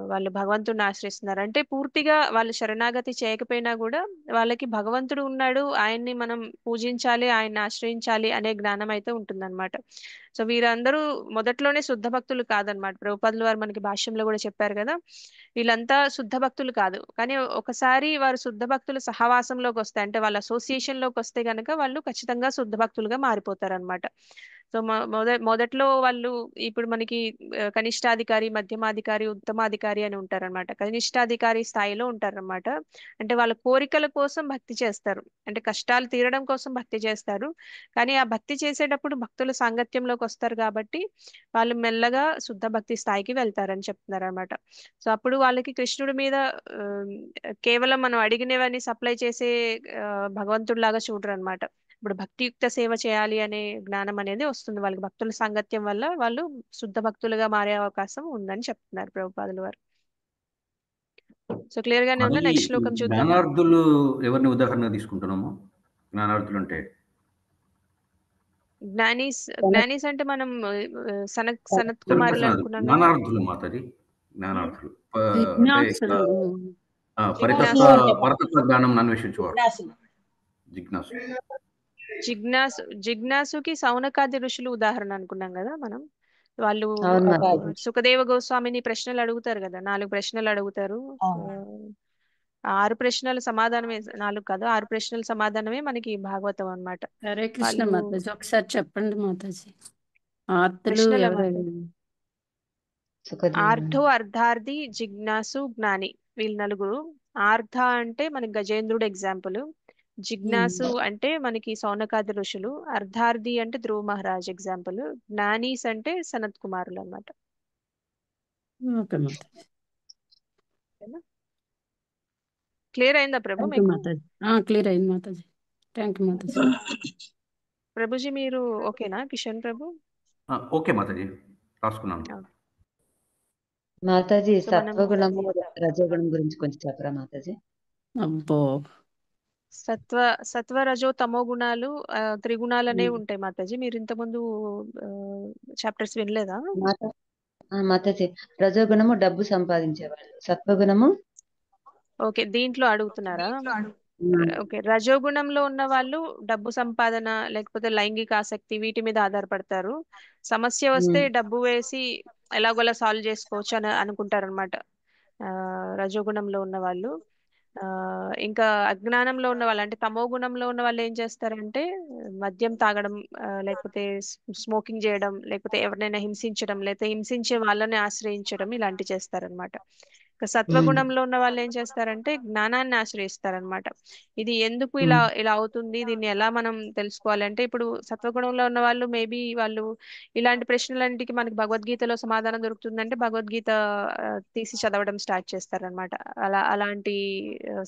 వాళ్ళు భగవంతుని ఆశ్రయిస్తున్నారు. అంటే పూర్తిగా వాళ్ళు శరణాగతి చేయకపోయినా కూడా వాళ్ళకి భగవంతుడు ఉన్నాడు, ఆయన్ని మనం పూజించాలి, ఆయన్ని ఆశ్రయించాలి అనే జ్ఞానం అయితే ఉంటుందన్నమాట. సో వీరందరూ మొదట్లోనే శుద్ధ భక్తులు కాదనమాట. ప్రభుపాదుల వారు మనకి భాష్యంలో కూడా చెప్పారు కదా, వీళ్ళంతా శుద్ధ భక్తులు కాదు. కానీ ఒకసారి వారు శుద్ధ భక్తుల సహవాసంలోకి వస్తే, అంటే వాళ్ళ అసోసియేషన్ లోకి వస్తే గనక వాళ్ళు ఖచ్చితంగా శుద్ధ భక్తులుగా మారిపోతారు అనమాట. సో మొదట్లో వాళ్ళు ఇప్పుడు మనకి కనిష్టాధికారి, మధ్యమాధికారి, ఉత్తమాధికారి అని ఉంటారన్నమాట. కనిష్టాధికారి స్థాయిలో ఉంటారన్నమాట. అంటే వాళ్ళ కోరికల కోసం భక్తి చేస్తారు, అంటే కష్టాలు తీరడం కోసం భక్తి చేస్తారు. కానీ ఆ భక్తి చేసేటప్పుడు భక్తుల సాంగత్యంలోకి వస్తారు కాబట్టి వాళ్ళు మెల్లగా శుద్ధ భక్తి స్థాయికి వెళ్తారని చెప్తున్నారు అనమాట. సో అప్పుడు వాళ్ళకి కృష్ణుడి మీద ఆ, కేవలం మనం అడిగినవన్నీ సప్లై చేసే భగవంతుడిలాగా చూడరు అనమాట. ఇప్పుడు భక్తియుక్త సేవ చేయాలి అనే జ్ఞానం అనేది వస్తుంది వాళ్ళకి. భక్తుల సాంగత్యం వల్ల వాళ్ళు శుద్ధ భక్తులుగా మారే అవకాశం ఉందని చెప్తున్నారు ప్రభుపాదుల వారు. సో క్లియర్ గానే ఉందా? మరి నెక్స్ట్ శ్లోకం చూద్దాం. జ్ఞానార్థులు ఎవరిని ఉదాహరణగా తీసుకుంటున్నాము? జ్ఞానార్థులు అంటే జ్ఞానీస్ అంటే మనం సనత్ కుమారులు అనుకున్నాం కదా. జ్ఞానార్థులు మాతది, జ్ఞానార్థులు అంటే జిజ్ఞాసులు. పరతత్వ జ్ఞానం అన్వేషించేవారు జిజ్ఞాసు. జిజ్ఞాసుకి సౌనకాది ఋషులు ఉదాహరణ అనుకున్నాం కదా మనం. వాళ్ళు అవును మాతాజీ. సుఖదేవ గోస్వామిని ప్రశ్నలు అడుగుతారు కదా, 4 ప్రశ్నలు అడుగుతారు. ఆ 6 ప్రశ్నల సమాధానమే, 4 కాదు 6 ప్రశ్నల సమాధానమే మనకి భాగవతం అన్నమాట. హరే కృష్ణ వాళ్ళు మాతాజీ, ఒకసారి చెప్పండి మాతాజీ. ఆర్తులు ప్రశ్నల ఎవరు? ఆర్ధో, అర్ధార్థి, జిజ్ఞాసు, జ్ఞాని, వీళ్ళు నలుగురు. ఆర్ధ అంటే మనకి గజేంద్రుడు ఎగ్జాంపుల్, జిజ్ఞాసు అంటే మనకి సౌనకాది ఋషులు, అర్ధార్థి అంటే ధ్రువ మహారాజ్ ఎగ్జాంపుల్, జ్ఞానీస్ అంటే సనత్ కుమారులు అన్నమాట. ఓకే మాతాజీ. క్లియర్ అయిందా ప్రభు థ్యాంక్ యూ మీకు? మాతాజీ. క్లియర్ అయింది మాతాజీ. Thank you Mataji. ప్రభుజీ మీరు ఓకేనా? కిషన్ ప్రభు ఓకే మాతాజీ, రాసుకున్నాను. మాతాజీ సో మనం సత్వగుణము రజోగుణం గురించి కొంచెం చెప్పరా మాతాజీ? అబ్బో, సత్వ రజో తమో గుణాలు త్రిగుణాలనే ఉంటాయి మాతాజీ. మీరు ఇంతకుముందు చాప్టర్స్ వినలేదా? మాతాజీ రజోగుణము డబ్బు సంపాదించేవాళ్ళు, సత్వగుణము ఓకే, దీంట్లో అడుగుతున్నారా? ఓకే, రజోగుణంలో ఉన్న వాళ్ళు డబ్బు సంపాదన లేకపోతే లైంగిక ఆసక్తి వీటి మీద ఆధారపడతారు. సమస్య వస్తే డబ్బు వేసి ఎలాగోలా సాల్వ్ చేసుకోవచ్చు అని అనుకుంటారనమాట రజోగుణంలో ఉన్న వాళ్ళు. ఇంకా అజ్ఞానంలో ఉన్న వాళ్ళు, అంటే తమో గుణంలో ఉన్న వాళ్ళు ఏం చేస్తారంటే మద్యం తాగడం, లేకపోతే స్మోకింగ్ చేయడం, లేకపోతే ఎవరినైనా హింసించడం, లేకపోతే హింసించే వాళ్ళని ఆశ్రయించడం, ఇలాంటివి చేస్తారనమాట. ఇక సత్వగుణంలో ఉన్న వాళ్ళు ఏం చేస్తారంటే జ్ఞానాన్ని ఆశ్రయిస్తారనమాట. ఇది ఎందుకు ఇలా ఇలా అవుతుంది, దీన్ని ఎలా మనం తెలుసుకోవాలంటే, ఇప్పుడు సత్వగుణంలో ఉన్న వాళ్ళు మేబీ వాళ్ళు ఇలాంటి ప్రశ్నలన్నిటికీ మనకి భగవద్గీతలో సమాధానం దొరుకుతుందంటే భగవద్గీత తీసి చదవడం స్టార్ట్ చేస్తారనమాట. అలాంటి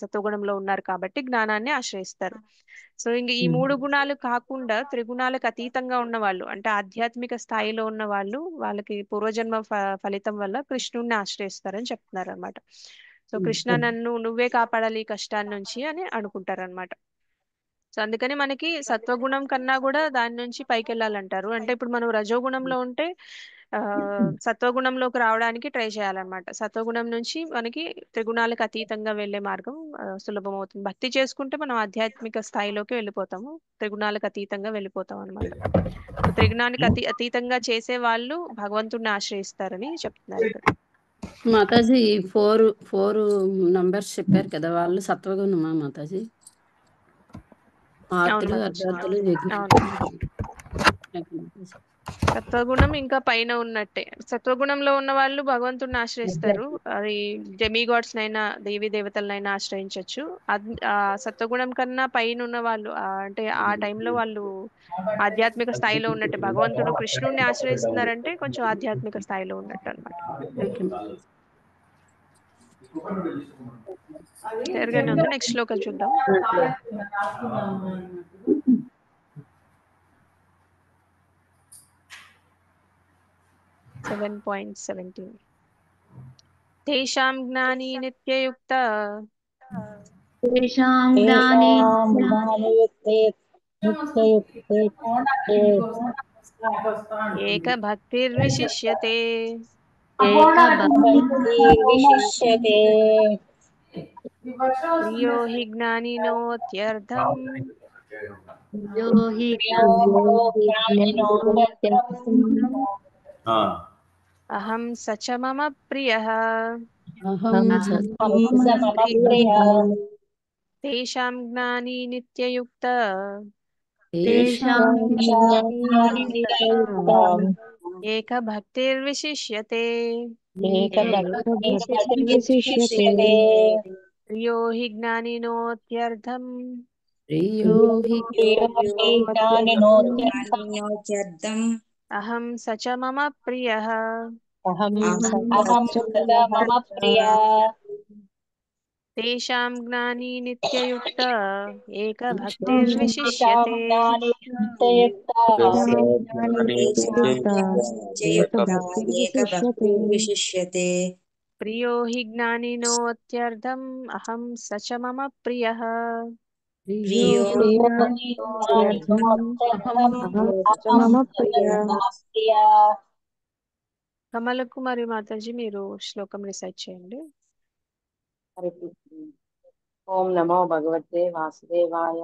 సత్వగుణంలో ఉన్నారు కాబట్టి జ్ఞానాన్ని ఆశ్రయిస్తారు. సో ఇంక ఈ 3 గుణాలు కాకుండా త్రిగుణాలకు అతీతంగా ఉన్న వాళ్ళు, అంటే ఆధ్యాత్మిక స్థాయిలో ఉన్న వాళ్ళు, వాళ్ళకి పూర్వజన్మ ఫలితం వల్ల కృష్ణుడిని ఆశ్రయిస్తారని చెప్తున్నారు అనమాట. సో కృష్ణ నన్ను నువ్వే కాపాడాలి ఈ కష్టాన్ని నుంచి అని అనుకుంటారనమాట. సో అందుకని మనకి సత్వగుణం కన్నా కూడా దాని నుంచి పైకి వెళ్ళాలంటారు. అంటే ఇప్పుడు మనం రజోగుణంలో ఉంటే సత్వగుణంలోకి రావడానికి ట్రై చేయాలన్నమాట. సత్వగుణం నుంచి మనకి త్రిగుణాలకు అతీతంగా వెళ్లే మార్గం సులభం అవుతుంది. భక్తి చేసుకుంటే మనం ఆధ్యాత్మిక స్థాయిలోకి వెళ్ళిపోతాము, త్రిగుణాలకు అతీతంగా వెళ్ళిపోతాం అనమాట. సో త్రిగుణానికి అతీతంగా చేసే వాళ్ళు భగవంతుడిని ఆశ్రయిస్తారని చెప్తున్నారు ఇక్కడ. మాతాజీ ఫోర్ నంబర్స్ చెప్పారు కదా, వాళ్ళు సత్వగుణమా మాతాజీ? ఆర్తులు, అర్ధార్థులు, సత్వగుణం ఇంకా పైన ఉన్నట్టే. సత్వగుణంలో ఉన్న వాళ్ళు భగవంతుడిని ఆశ్రయిస్తారు. అది డెమిగాడ్స్ నైనా దేవీ దేవతలనైనా ఆశ్రయించవచ్చు. ఆ సత్వగుణం కన్నా పైన ఉన్న వాళ్ళు అంటే ఆ టైంలో వాళ్ళు ఆధ్యాత్మిక స్థాయిలో ఉన్నట్టే. భగవంతుడు కృష్ణుడిని ఆశ్రయిస్తున్నారంటే కొంచెం ఆధ్యాత్మిక స్థాయిలో ఉన్నట్టు అనమాట. ఓకే మాతాజీ. క్లియర్ గానే ఉందా? నెక్స్ట్ శ్లోకం చూద్దాం. 7.17 తేషాం జ్ఞాని నిత్యయుక్త తేషాం జ్ఞాని ఏక భక్తిర్విశిష్యతే ప్రియో హి జ్ఞానినోత్యర్థం అహం సచ మమ ప్రియః తేషాం జ్ఞాని నిత్యయుక్త ఏక భక్తిర్విశిష్యతే ప్రియో హి జ్ఞానినోత్యర్థం అహం సచ మమ ప్రియః తేషాం జ్ఞాని నిత్యయుక్త ఏక భక్తిర్విశిష్యతే ప్రియో హి జ్ఞానినోత్యర్థం అహం సచ మమ ప్రియః కమల కుమారి మాతాజీ మీరు శ్లోకం రిసైట్ చేయండి. ఓం నమో భగవతే వాసుదేవాయ.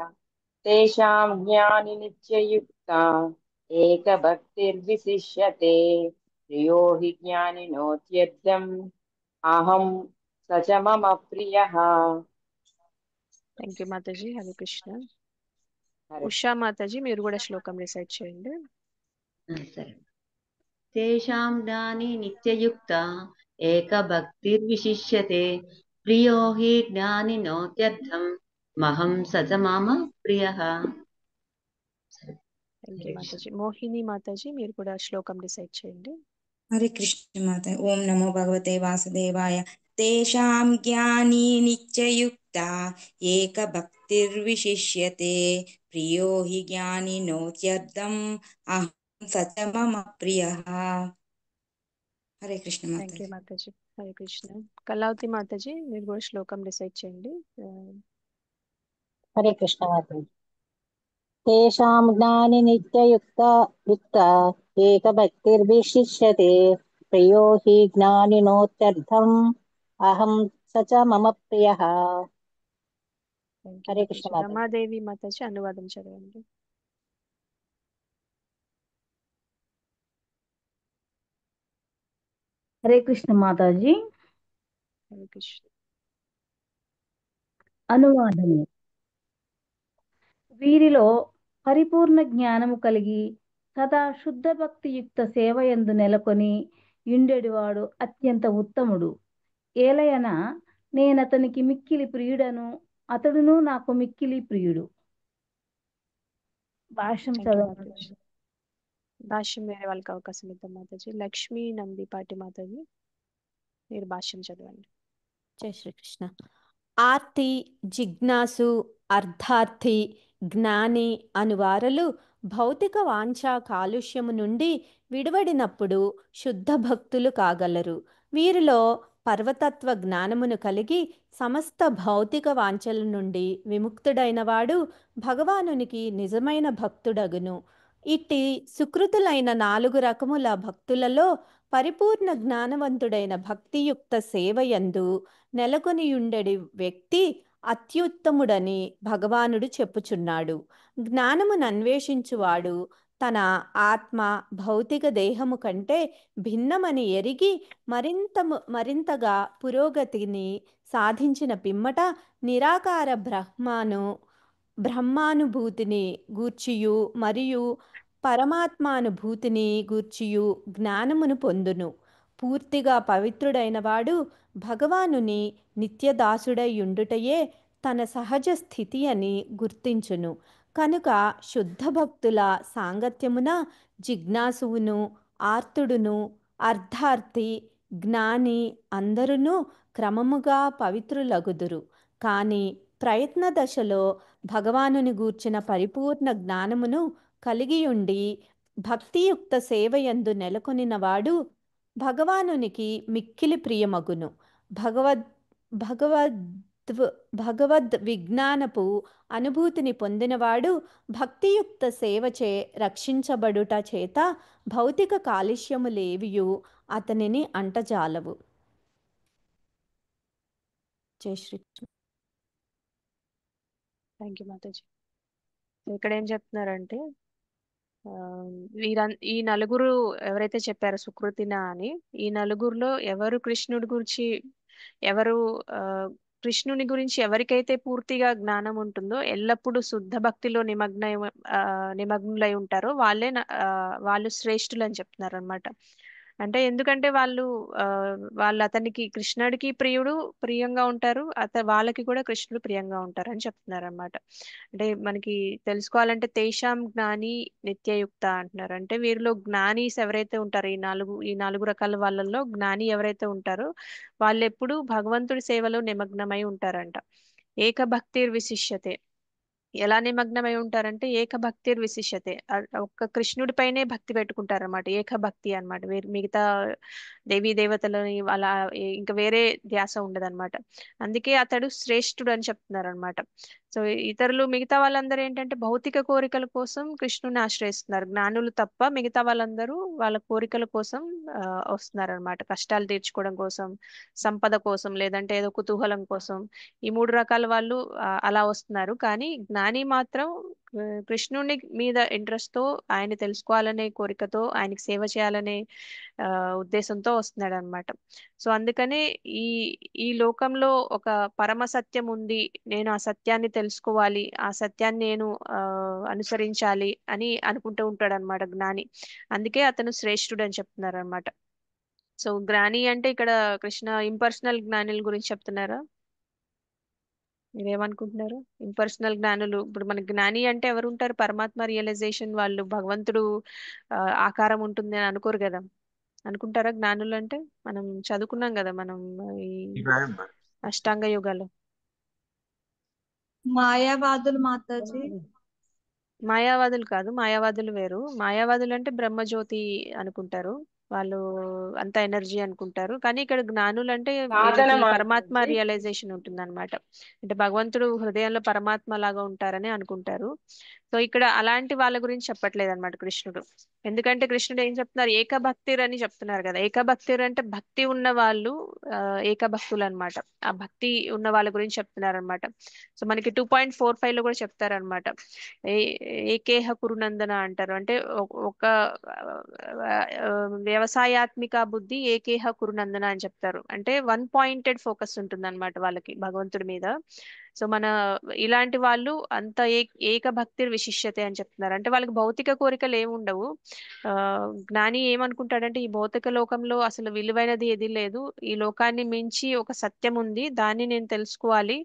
తేషాం జ్ఞాని నిత్యయుక్త ఏక భక్తిర్విశిష్యతే ప్రియో హి జ్ఞానినోత్యర్థం అహం సచ మమ ప్రియః. థ్యాంక్ యూ మాతాజీ. హరే కృష్ణ. ఉషా మాతాజీ మీరు కూడా శ్లోకం రిసైట్ చేయండి. సరే. తేషాం జ్ఞాని నిత్యయుక్త ఏక భక్తిర్విశిష్యతే ప్రియో హి జ్ఞానినోత్యర్థం మహం సచ మమ ప్రియః. థ్యాంక్ యూ మాతాజీ. మోహిని మాతాజీ మీరు కూడా శ్లోకం రిసైట్ చేయండి. హరే కృష్ణ మాత. ఓం నమో భగవతే వాసుదేవాయ. తేషాం జ్ఞాని నిత్యయుక్త ఏక భక్తిర్విశిష్యతే ప్రియో హి జ్ఞానినోత్యర్థం అహం సచ మమ ప్రియః. హరే కృష్ణ థ్యాంక్ యూ మాతాజీ. హరే కృష్ణ. కళావతి మాతాజీ మీరు కూడా శ్లోకం రిసైట్ చేయండి. హరే కృష్ణ మాతాజీ. తేషాం జ్ఞాని నిత్యయుక్త ఏక భక్తిర్విశిష్యతే ప్రియో హి జ్ఞానినోత్యర్థం అహం సచ మమ ప్రియః. హరే కృష్ణ మాతాజీ. రమాదేవి మాతాజీ అనువాదం చదవండి. హరే కృష్ణ మాతాజీ. హరే కృష్ణ. అనువాదము. వీరిలో పరిపూర్ణ జ్ఞానము కలిగి సదా శుద్ధ భక్తియుక్త సేవయందు నెలకొని యుండెడివాడు అత్యంత ఉత్తముడు. ఏలయన నేనతనికి మిక్కిలి ప్రియుడను, అతడును నాకు మిక్కిలి ప్రియుడు. భాష్యం చదవండి. భాష్యం వేరే వాళ్ళకి అవకాశం ఇద్దాం మాతాజీ. లక్ష్మీ నందిపాటి మాతాజీ మీరు భాష్యం చదవండి. జై శ్రీకృష్ణ. ఆర్తి, జిజ్ఞాసు, అర్థార్థి, జ్ఞాని అనువారలు భౌతిక వాంఛా కాలుష్యము నుండి విడివడినప్పుడు శుద్ధ భక్తులు కాగలరు. వీరిలో పర్వతత్వ జ్ఞానమును కలిగి సమస్త భౌతిక వాంఛల నుండి విముక్తుడైనవాడు భగవానునికి నిజమైన భక్తుడగును. ఇట్టి సుకృతులైన 4 రకముల భక్తులలో పరిపూర్ణ జ్ఞానవంతుడైన భక్తియుక్త సేవయందు నెలకొనియుండెడి వ్యక్తి అత్యుత్తముడని భగవానుడు చెప్పుచున్నాడు. జ్ఞానమును అన్వేషించువాడు తన ఆత్మ భౌతిక దేహము కంటే భిన్నమని ఎరిగి మరింతగా పురోగతిని సాధించిన పిమ్మట నిరాకార బ్రహ్మానుభూతిని గూర్చియు మరియు పరమాత్మానుభూతిని గూర్చియు జ్ఞానమును పొందును. పూర్తిగా పవిత్రుడైన వాడు భగవానుని నిత్యదాసుడై ఉండుటయే తన సహజ స్థితి అని గుర్తించును. కనుక శుద్ధ భక్తుల సాంగత్యమున జిజ్ఞాసువును, ఆర్తుడును, అర్ధార్థి, జ్ఞాని అందరును క్రమముగా పవిత్రులగుదురు. కానీ ప్రయత్న దశలో భగవానుని గూర్చిన పరిపూర్ణ జ్ఞానమును కలిగియుండి భక్తియుక్త సేవయందు నెలకొనినవాడు భగవానునికి మిక్కిలి ప్రియమగును. భగవద్ భగవద్ విజ్ఞానపు అనుభూతిని పొందినవాడు భక్తియుక్త సేవచే రక్షించబడుట చేత భౌతిక కాలుష్యములేవియు అతనిని అంటజాలవు. జై శ్రీకృష్ణ. Thank you Mataji. ఇక్కడ ఏం చెప్తున్నారంటే ఈ నలుగురు ఎవరైతే చెప్పారో సుకృతిన అని, ఈ నలుగురిలో ఎవరు కృష్ణుడి గురించి ఎవరు కృష్ణుని గురించి ఎవరికైతే పూర్తిగా జ్ఞానం ఉంటుందో, ఎల్లప్పుడూ శుద్ధ భక్తిలో నిమగ్నులై ఉంటారో వాళ్ళు శ్రేష్ఠులు అని చెప్తున్నారు అనమాట. అంటే ఎందుకంటే వాళ్ళు అతనికి కృష్ణుడికి ప్రియంగా ఉంటారు, వాళ్ళకి కూడా కృష్ణుడు ప్రియంగా ఉంటారు అని చెప్తున్నారు అనమాట. అంటే మనకి తెలుసుకోవాలంటే తేషాం జ్ఞాని నిత్యయుక్త అంటున్నారు. అంటే వీరిలో జ్ఞానీస్ ఎవరైతే ఉంటారో ఈ నాలుగు రకాల వాళ్ళల్లో జ్ఞాని ఎవరైతే ఉంటారో వాళ్ళు ఎప్పుడు భగవంతుడి సేవలో నిమగ్నమై ఉంటారంట. ఏకభక్తిర్ విశిష్యతే. ఎలా నిమగ్నమై ఉంటారంటే ఏకభక్తిర్ విశిష్యతే, ఒక్క కృష్ణుడిపైనే భక్తి పెట్టుకుంటారన్నమాట. ఏకభక్తి అన్నమాట. మిగతా దేవీ దేవతలని అలా ఇంకా వేరే ధ్యాస ఉండదన్నమాట. అందుకే అతడు శ్రేష్ఠుడు అని చెప్తున్నారు అనమాట. సో ఇతరులు మిగతా వాళ్ళందరూ ఏంటంటే భౌతిక కోరికల కోసం కృష్ణుని ఆశ్రయిస్తున్నారు. జ్ఞానులు తప్ప మిగతా వాళ్ళందరూ వాళ్ళ కోరికల కోసం వస్తున్నారు అనమాట. కష్టాలు తీర్చుకోవడం కోసం, సంపద కోసం, లేదంటే ఏదో కుతూహలం కోసం, ఈ మూడు రకాల వాళ్ళు అలా వస్తున్నారు. కానీ జ్ఞాని మాత్రం కృష్ణుని మీద ఇంట్రెస్ట్ తో, ఆయన తెలుసుకోవాలనే కోరికతో, ఆయనకి సేవ చేయాలనే ఉద్దేశంతో వస్తున్నాడు అనమాట. సో అందుకనే ఈ లోకంలో ఒక పరమ సత్యం ఉంది, నేను ఆ సత్యాన్ని తెలుసుకోవాలి, ఆ సత్యాన్ని నేను అనుసరించాలి అని అనుకుంటూ ఉంటాడు అనమాట జ్ఞాని. అందుకే అతను శ్రేష్ఠుడు అని చెప్తున్నారు అనమాట. సో జ్ఞాని అంటే ఇక్కడ కృష్ణ ఇంపర్సనల్ జ్ఞానుల గురించి చెప్తున్నారా? మీరేమనుకుంటున్నారు? ఇంపర్సనల్ జ్ఞానులు, ఇప్పుడు మన జ్ఞాని అంటే ఎవరు ఉంటారు? పరమాత్మ రియలైజేషన్ వాళ్ళు, భగవంతుడు ఆకారం ఉంటుంది అని అనుకోరు కదా. అనుకుంటారా జ్ఞానులు అంటే? మనం చదువుకున్నాం కదా మనం ఈ అష్టాంగ యోగాలో. మాయావాదులు మాతాజీ. మాయావాదులు కాదు, మాయావాదులు వేరు. మాయావాదులు అంటే బ్రహ్మజ్యోతి అనుకుంటారు, వాళ్ళు అంత ఎనర్జీ అనుకుంటారు. కానీ ఇక్కడ జ్ఞానులు అంటే పరమాత్మ రియలైజేషన్ ఉంటుంది అనమాట. అంటే భగవంతుడు హృదయంలో పరమాత్మ లాగా ఉంటారని అనుకుంటారు. సో ఇక్కడ అలాంటి వాళ్ళ గురించి చెప్పట్లేదు అనమాట కృష్ణుడు. ఎందుకంటే కృష్ణుడు ఏం చెప్తున్నారు? ఏకభక్తిర్ అని చెప్తున్నారు కదా. ఏకభక్తిర్ అంటే భక్తి ఉన్న వాళ్ళు ఏకభక్తులు అనమాట. ఆ భక్తి ఉన్న వాళ్ళ గురించి చెప్తున్నారు అనమాట. సో మనకి 2.45 లో కూడా చెప్తారనమాట. ఏకేహ కురునందన అంటారు. అంటే ఒక వ్యవసాయాత్మిక బుద్ధి ఏకేహ కురునందన అని చెప్తారు. అంటే 1 పాయింటెడ్ ఫోకస్ ఉంటుంది అనమాట వాళ్ళకి భగవంతుడి మీద. సో మన ఇలాంటి వాళ్ళు అంత ఏకభక్తిర్ విశిష్యతే అని చెప్తున్నారు. అంటే వాళ్ళకి భౌతిక కోరికలు ఏమి ఉండవు. జ్ఞాని ఏమనుకుంటాడంటే ఈ భౌతిక లోకంలో అసలు విలువైనది ఏది లేదు, ఈ లోకాన్ని మించి ఒక సత్యం ఉంది, దాన్ని నేను తెలుసుకోవాలి,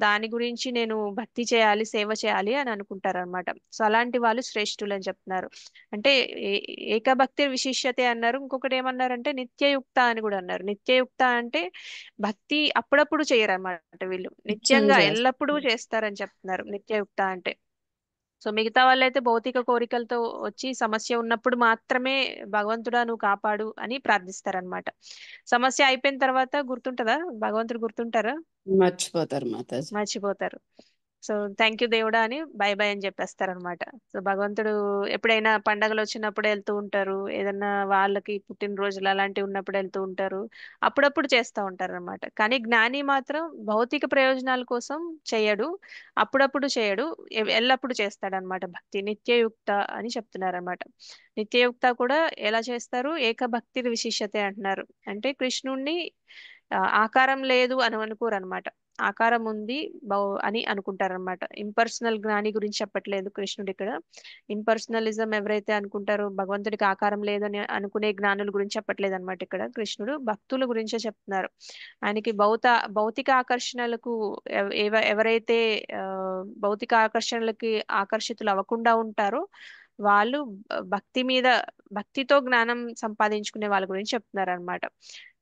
దాని గురించి నేను భక్తి చేయాలి, సేవ చేయాలి అని అనుకుంటారు అనమాట. సో అలాంటి వాళ్ళు శ్రేష్ఠులు అని చెప్తున్నారు. అంటే ఏకభక్తి విశిష్యతే అన్నారు. ఇంకొకటి ఏమన్నారంటే నిత్యయుక్త అని కూడా అన్నారు. నిత్యయుక్త అంటే భక్తి అప్పుడప్పుడు చేయరు అన్నమాట, వీళ్ళు నిత్యంగా ఎల్లప్పుడూ చేస్తారని చెప్తున్నారు నిత్యయుక్త అంటే. సో మిగతా వాళ్ళైతే భౌతిక కోరికలతో వచ్చి సమస్య ఉన్నప్పుడు మాత్రమే భగవంతుడా నువ్వు కాపాడు అని ప్రార్థిస్తారనమాట. సమస్య అయిపోయిన తర్వాత గుర్తుంటదా? భగవంతుడు గుర్తుంటారా? మర్చిపోతారు మాతాజీ. మర్చిపోతారు. సో థ్యాంక్ యూ దేవుడా అని బై బై అని చెప్పేస్తారు అనమాట. సో భగవంతుడు ఎప్పుడైనా పండగలు వచ్చినప్పుడు వెళ్తూ ఉంటారు, ఏదన్నా వాళ్ళకి పుట్టినరోజులు అలాంటివి ఉన్నప్పుడు వెళ్తూ ఉంటారు, అప్పుడప్పుడు చేస్తూ ఉంటారు అనమాట. కానీ జ్ఞాని మాత్రం భౌతిక ప్రయోజనాల కోసం చేయడు, అప్పుడప్పుడు చేయడు, ఎల్లప్పుడు చేస్తాడనమాట భక్తి. నిత్యయుక్త అని చెప్తున్నారు అనమాట. నిత్యయుక్త కూడా ఎలా చేస్తారు? ఏకభక్తి విశిష్యతే అంటున్నారు. అంటే కృష్ణుణ్ణి ఆకారం లేదు అని అనుకోరు అనమాట. ఆకారం ఉంది అని అనుకుంటారనమాట. ఇంపర్సనల్ జ్ఞాని గురించి చెప్పట్లేదు కృష్ణుడు ఇక్కడ. ఇంపర్సనలిజం ఎవరైతే అనుకుంటారో భగవంతుడికి ఆకారం లేదని అనుకునే జ్ఞానుల గురించి చెప్పట్లేదు అనమాట ఇక్కడ కృష్ణుడు. భక్తుల గురించే చెప్తున్నారు. ఆయనకి భౌతిక ఆకర్షణలకు ఎవరైతే భౌతిక ఆకర్షణలకి ఆకర్షితులు అవ్వకుండా ఉంటారో వాళ్ళు భక్తితో జ్ఞానం సంపాదించుకునే వాళ్ళ గురించి చెప్తున్నారు అనమాట.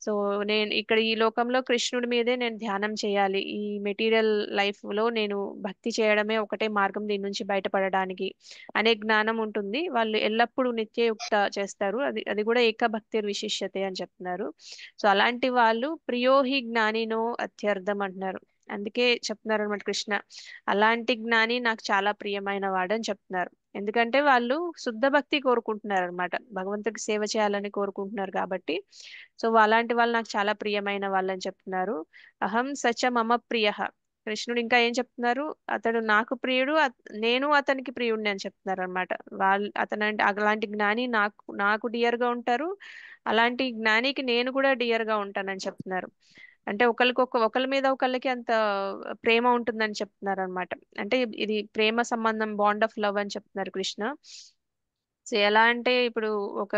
సో నేను ఇక్కడ ఈ లోకంలో కృష్ణుడి మీదే నేను ధ్యానం చేయాలి, ఈ మెటీరియల్ లైఫ్ లో నేను భక్తి చేయడమే ఒకటే మార్గం దీని నుంచి బయటపడడానికి అనే జ్ఞానం ఉంటుంది. వాళ్ళు ఎల్లప్పుడూ నిత్యయుక్త చేస్తారు, అది కూడా ఏకభక్తి విశిష్యతే అని చెప్తున్నారు. సో అలాంటి వాళ్ళు ప్రియోహి జ్ఞానినో అత్యర్థం అంటున్నారు. అందుకే చెప్తున్నారు అనమాట కృష్ణ, అలాంటి జ్ఞాని నాకు చాలా ప్రియమైన వాడు అని చెప్తున్నారు. ఎందుకంటే వాళ్ళు శుద్ధ భక్తి కోరుకుంటున్నారు అనమాట, భగవంతుడికి సేవ చేయాలని కోరుకుంటున్నారు కాబట్టి. సో అలాంటి వాళ్ళు నాకు చాలా ప్రియమైన వాళ్ళని చెప్తున్నారు. అహం సచ మమ ప్రియ. కృష్ణుడు ఇంకా ఏం చెప్తున్నారు, అతడు నాకు ప్రియుడు, నేను అతనికి ప్రియుడిని అని చెప్తున్నారు అనమాట. అతనంటే అలాంటి జ్ఞాని నాకు డియర్ గా ఉంటారు, అలాంటి జ్ఞానికి నేను కూడా డియర్ గా ఉంటానని చెప్తున్నారు. అంటే ఒకళ్ళ మీద ఒకళ్ళకి అంత ప్రేమ ఉంటుందని చెప్తున్నారు అనమాట. అంటే ఇది ప్రేమ సంబంధం, బాండ్ ఆఫ్ లవ్ అని చెప్తున్నారు కృష్ణ. సో ఎలా అంటే ఇప్పుడు ఒక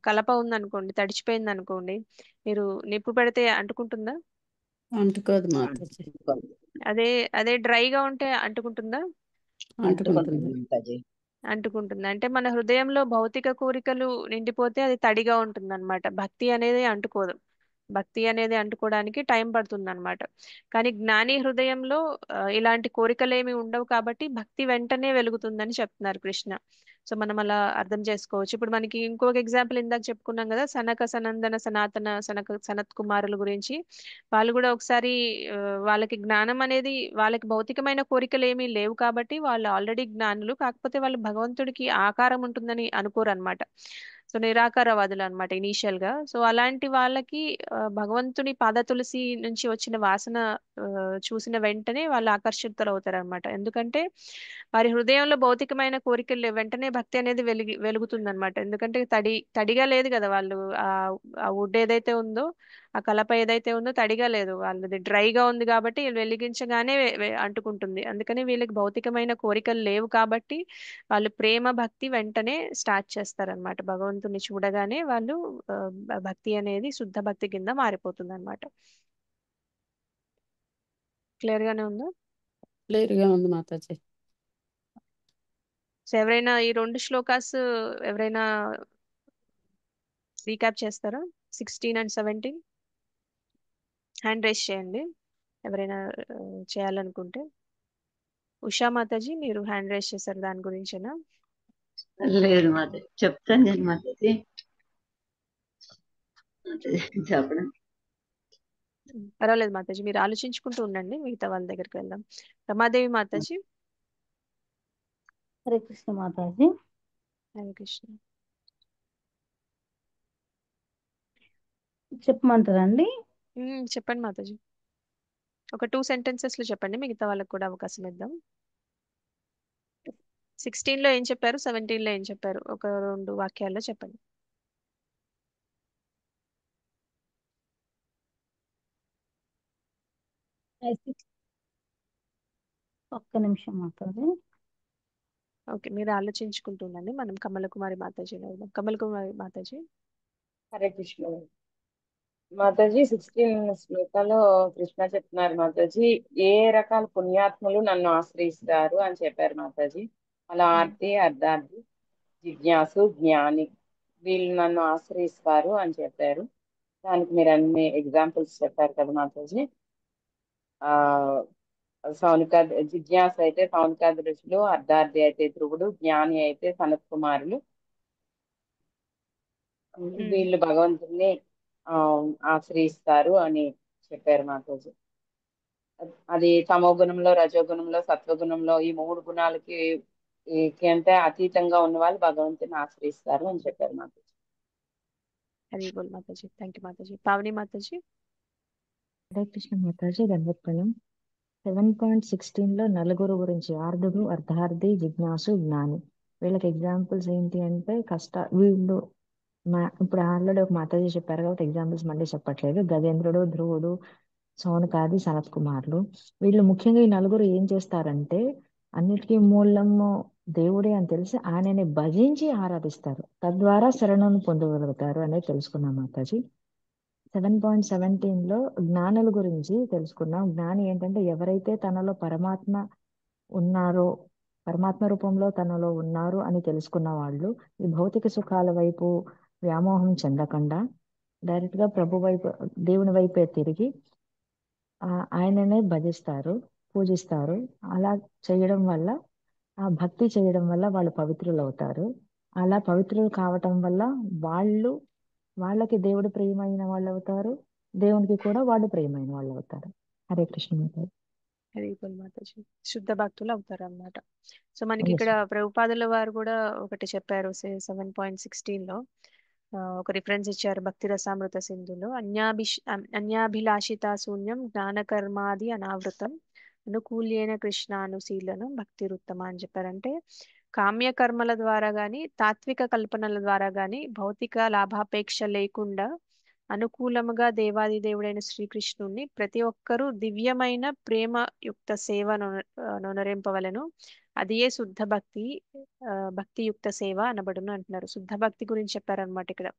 కలప ఉందనుకోండి, తడిచిపోయింది అనుకోండి, మీరు నిప్పు పెడితే అంటుకుంటుందా? అంటుకోదు మాతాజీ. అదే అదే డ్రైగా ఉంటే అంటుకుంటుందా? అంటుకుంటుంది. అంటుకుంటుంది. అంటే మన హృదయంలో భౌతిక కోరికలు నిండిపోతే అది తడిగా ఉంటుంది అనమాట. భక్తి అనేది అంటుకోదు. భక్తి అనేది అంటుకోవడానికి టైం పడుతుంది అనమాట. కానీ జ్ఞాని హృదయంలో ఇలాంటి కోరికలేమి ఉండవు కాబట్టి భక్తి వెంటనే వెలుగుతుందని చెప్తున్నారు కృష్ణ. సో మనం అలా అర్థం చేసుకోవచ్చు. ఇప్పుడు మనకి ఇంకొక ఎగ్జాంపుల్ ఇందాక చెప్పుకున్నాం కదా, సనక సనందన సనాతన సనత్ కుమారుల గురించి. వాళ్ళు కూడా ఒకసారి వాళ్ళకి జ్ఞానం అనేది, వాళ్ళకి భౌతికమైన కోరికలు ఏమీ లేవు కాబట్టి వాళ్ళు ఆల్రెడీ జ్ఞానులు, కాకపోతే వాళ్ళు భగవంతుడికి ఆకారం ఉంటుందని అనుకోరు అనమాట. సో నిరాకారవాదులు అనమాట ఇనీషియల్ గా. సో అలాంటి వాళ్ళకి భగవంతుని పాద తులసి నుంచి వచ్చిన వాసన చూసిన వెంటనే వాళ్ళు ఆకర్షితులు అవుతారు అనమాట. ఎందుకంటే వారి హృదయంలో భౌతికమైన కోరికలు వెంటనే భక్తి అనేది వెలుగుతుంది అనమాట. ఎందుకంటే తడిగా లేదు కదా, వాళ్ళు ఆ వుడ్ ఏదైతే ఉందో, ఆ కలప ఏదైతే ఉందో తడిగా లేదు, వాళ్ళది డ్రైగా ఉంది కాబట్టి వెలిగించగానే అంటుకుంటుంది. అందుకని వీళ్ళకి భౌతికమైన కోరికలు లేవు కాబట్టి వాళ్ళు ప్రేమ భక్తి వెంటనే స్టార్ట్ చేస్తారనమాట. భగవంతుని చూడగానే వాళ్ళు భక్తి అనేది శుద్ధ భక్తి కింద మారిపోతుంది అనమాట. క్లియర్ గానే ఉందా? క్లియర్ గా ఉంది మాతాజీ. సో ఎవరైనా ఈ 2 శ్లోకాస్ ఎవరైనా రీక్యాప్ చేస్తారా? 16 and 17 హ్యాండ్ రైస్ చేయండి ఎవరైనా చేయాలనుకుంటే. ఉషా మాతాజీ మీరు హ్యాండ్ రైస్ చేశారు, దాని గురించేనా? లేదు మాతాజీ, చెప్తాను నేను మాతాజీ. చెప్పడం పర్వాలేదు మాతాజీ, మీరు ఆలోచించుకుంటూ ఉండండి, మిగతా వాళ్ళ దగ్గరికి వెళ్దాం. రమాదేవి మాతాజీ. హరే కృష్ణ మాతాజీ. హరే కృష్ణ. చెప్పమంటారండి? చెప్పండి మాతాజీ, ఒక 2 sentences లో చెప్పండి, మిగతా వాళ్ళకి కూడా అవకాశం ఇద్దాం. 16 లో ఏం చెప్పారు, 17 లో ఏం చెప్పారు, ఒక 2 వాక్యాల్లో చెప్పండి. ఒక్క నిమిషం మాతాజీ. ఓకే, మీరు ఆలోచించుకుంటుండండి, మనం కమల కుమారి మాతాజీలో వెళ్దాం. కమల కుమారి మాతాజీ. హరే కృష్ణ మాతాజీ. 16 శ్లోకాలో కృష్ణ చెప్తున్నారు మాతాజీ, ఏ రకాల పుణ్యాత్ములు నన్ను ఆశ్రయిస్తారు అని చెప్పారు మాతాజీ. అలా ఆర్తి, అర్ధార్థి, జిజ్ఞాసు, జ్ఞాని వీళ్ళు నన్ను ఆశ్రయిస్తారు అని చెప్పారు. దానికి మీరు అన్ని ఎగ్జాంపుల్స్ చెప్పారు కదా మాతాజీ. జిజ్ఞాస అయితే సౌనికాది ఋషులు, అర్ధార్థి అయితే ధ్రువుడు, జ్ఞాని అయితే సనత్ కుమారులు. వీళ్ళు భగవంతుడిని ఆశ్రయిస్తారు అని చెప్పారు మాతాజీ. అది తమోగుణంలో, రజోగుణంలో, సత్వగుణంలో ఈ 3 గుణాలకి అంటే అతీతంగా ఉన్న వాళ్ళు భగవంతుని ఆశ్రయిస్తారు అని చెప్పారు మాతాజీ. హరి బోల్ మాతాజీ. థ్యాంక్ యూ మాతాజీ. పావని మాతాజీ. హరే కృష్ణ మాతాజీ. దండోత్పలం. 7.16 లో నలుగురు గురించి, ఆర్ధుడు, అర్ధార్థి, జిజ్ఞాసు, జ్ఞాని. వీళ్ళకి ఎగ్జాంపుల్స్ ఏంటి అంటే వీళ్ళు ఇప్పుడు ఆల్రెడీ ఒక మాతాజీ చెప్పారు కాబట్టి ఎగ్జాంపుల్స్ మళ్ళీ చెప్పట్లేదు. గజేంద్రుడు, ధ్రువుడు, సౌనకాది సనత్ కుమారులు. వీళ్ళు ముఖ్యంగా ఈ నలుగురు ఏం చేస్తారంటే అన్నిటికీ మూలము దేవుడే అని తెలిసి ఆయనని భజించి ఆరాధిస్తారు, తద్వారా శరణను పొందగలుగుతారు అనేది తెలుసుకున్నాం మాతాజీ. 7.17 జ్ఞానుల గురించి తెలుసుకున్నాం. జ్ఞాని ఏంటంటే ఎవరైతే తనలో పరమాత్మ ఉన్నారో, పరమాత్మ రూపంలో తనలో ఉన్నారు అని తెలుసుకున్న వాళ్ళు ఈ భౌతిక సుఖాల వైపు వ్యామోహం చెందకుండా డైరెక్ట్ గా ప్రభు వైపు, దేవుని వైపే తిరిగి ఆయననే భజిస్తారు, పూజిస్తారు. అలా చేయడం వల్ల, ఆ భక్తి చేయడం వల్ల వాళ్ళు పవిత్రులు అవుతారు. అలా పవిత్రులు కావటం వల్ల వాళ్ళకి దేవుడు ప్రియమైన వాళ్ళు అవుతారు, దేవునికి కూడా వాళ్ళు ప్రియమైన వాళ్ళు అవుతారు. హరే కృష్ణ మాతాజీ. హరి బోల్ మాతాజీ. శుద్ధ భక్తులు అవుతారు అన్నమాట. సో మనకి ఇక్కడ ప్రభుపాదుల వారు కూడా ఒకటి చెప్పారు 7.16 ఒక రిఫరెన్స్ ఇచ్చారు భక్తి రసామృత సింధులో. అన్యాభిలాషిత శూన్యం జ్ఞానకర్మాది అనావృతం అనుకూల్యైన కృష్ణానుశీలనం భక్తి రుత్తమ అని చెప్పారంటే కామ్య కర్మల ద్వారా గాని తాత్విక కల్పనల ద్వారా గాని భౌతిక లాభాపేక్ష లేకుండా అనుకూలముగా దేవాది దేవుడైన శ్రీకృష్ణుణ్ణి ప్రతి ఒక్కరూ దివ్యమైన ప్రేమ యుక్త సేవ నొనరింపవలను. అది ఏ శుద్ధ భక్తి, భక్తియుక్త సేవ అనబడును అంటున్నారు. శుద్ధ భక్తి గురించి చెప్పారనమాట ఇక్కడ.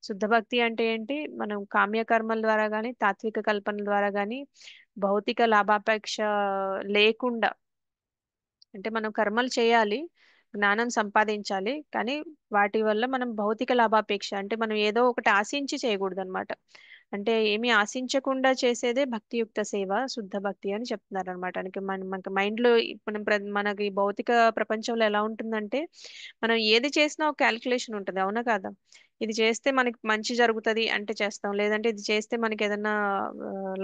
శుద్ధ భక్తి అంటే ఏంటి? మనం కామ్య కర్మల ద్వారా గాని తాత్విక కల్పనల ద్వారా గాని భౌతిక లాభాపేక్ష లేకుండా, అంటే మనం కర్మలు చేయాలి, జ్ఞానం సంపాదించాలి, కానీ వాటి వల్ల మనం భౌతిక లాభాపేక్ష అంటే మనం ఏదో ఒకటి ఆశించి చేయకూడదు అనమాట. అంటే ఏమీ ఆశించకుండా చేసేదే భక్తియుక్త సేవ, శుద్ధ భక్తి అని చెప్తున్నారు అనమాట. మనకి మైండ్లో మనకి భౌతిక ప్రపంచంలో ఎలా ఉంటుందంటే మనం ఏది చేసినా ఒక క్యాలిక్యులేషన్ ఉంటుంది, అవునా కాదా? ఇది చేస్తే మనకి మంచి జరుగుతుంది అంటే చేస్తాం, లేదంటే ఇది చేస్తే మనకి ఏదైనా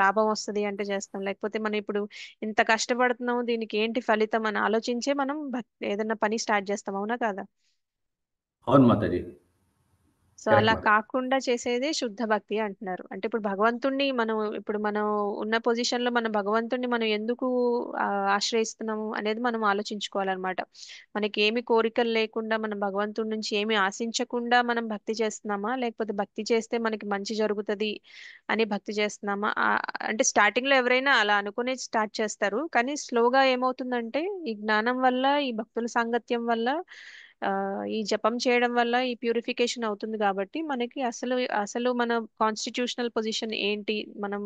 లాభం వస్తుంది అంటే చేస్తాం, లేకపోతే మనం ఇప్పుడు ఇంత కష్టపడుతున్నాం దీనికి ఏంటి ఫలితం అని ఆలోచించే మనం ఏదైనా పని స్టార్ట్ చేస్తాం, అవునా కాదా? అవును మాతాజీ. సో అలా కాకుండా చేసేదే శుద్ధ భక్తి అంటున్నారు. అంటే ఇప్పుడు భగవంతుణ్ణి మనం ఉన్న పొజిషన్ లో మనం భగవంతుణ్ణి మనం ఎందుకు ఆశ్రయిస్తున్నాము అనేది మనం ఆలోచించుకోవాలన్నమాట. మనకి ఏమి కోరికలు లేకుండా మనం భగవంతుడి నుంచి ఏమి ఆశించకుండా మనం భక్తి చేస్తున్నామా, లేకపోతే భక్తి చేస్తే మనకి మంచి జరుగుతుంది అని భక్తి చేస్తున్నామా? అంటే స్టార్టింగ్ లో ఎవరైనా అలా అనుకునే స్టార్ట్ చేస్తారు, కానీ స్లోగా ఏమవుతుందంటే ఈ జ్ఞానం వల్ల, ఈ భక్తుల సాంగత్యం వల్ల, ఈ జపం చేయడం వల్ల ఈ ప్యూరిఫికేషన్ అవుతుంది. కాబట్టి మనకి అసలు మన కాన్స్టిట్యూషనల్ పొజిషన్ ఏంటి, మనం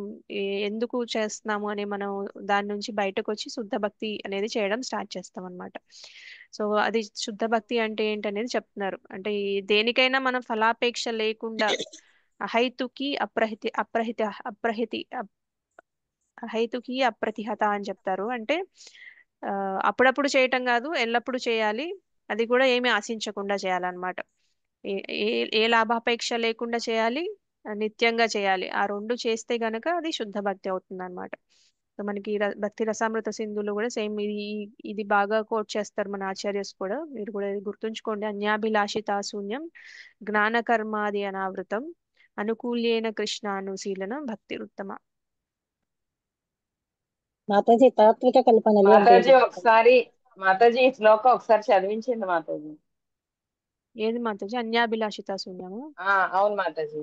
ఎందుకు చేస్తున్నాము అని మనం దాని నుంచి బయటకు వచ్చి శుద్ధ భక్తి అనేది చేయడం స్టార్ట్ చేస్తాం అనమాట. సో అది శుద్ధ భక్తి అంటే ఏంటనేది చెప్తున్నారు. అంటే దేనికైనా మనం ఫలాపేక్ష లేకుండా అహైతుకి అప్రతిహత అని చెప్తారు. అంటే అప్పుడప్పుడు చేయటం కాదు, ఎల్లప్పుడూ చేయాలి. అది కూడా ఏమీ ఆశించకుండా చేయాలన్నమాట. ఏ ఏ ఏ లాభాపేక్ష లేకుండా చేయాలి, నిత్యంగా చేయాలి. ఆ రెండు చేస్తే గనక అది శుద్ధ భక్తి అవుతుంది అనమాట. సో మనకి భక్తి రసామృత సింధులో కూడా సేమ్ ఇది బాగా కోట్ చేస్తారు మన ఆచార్యస్ కూడా. మీరు కూడా ఇది గుర్తుంచుకోండి. అన్యాభిలాషిత శూన్యం జ్ఞానకర్మాది అనావృతం అనుకూల్యేన కృష్ణానుశీలనం భక్తి ఉత్తమ. మాతాజీ తాత్విక కల్పనలు మాతాజీ ఈ శ్లోకం ఒకసారి చదివించండి మాతాజీ. ఏది మాతాజీ? అన్యాభిలాషిత శూన్యము. అవును మాతాజీ.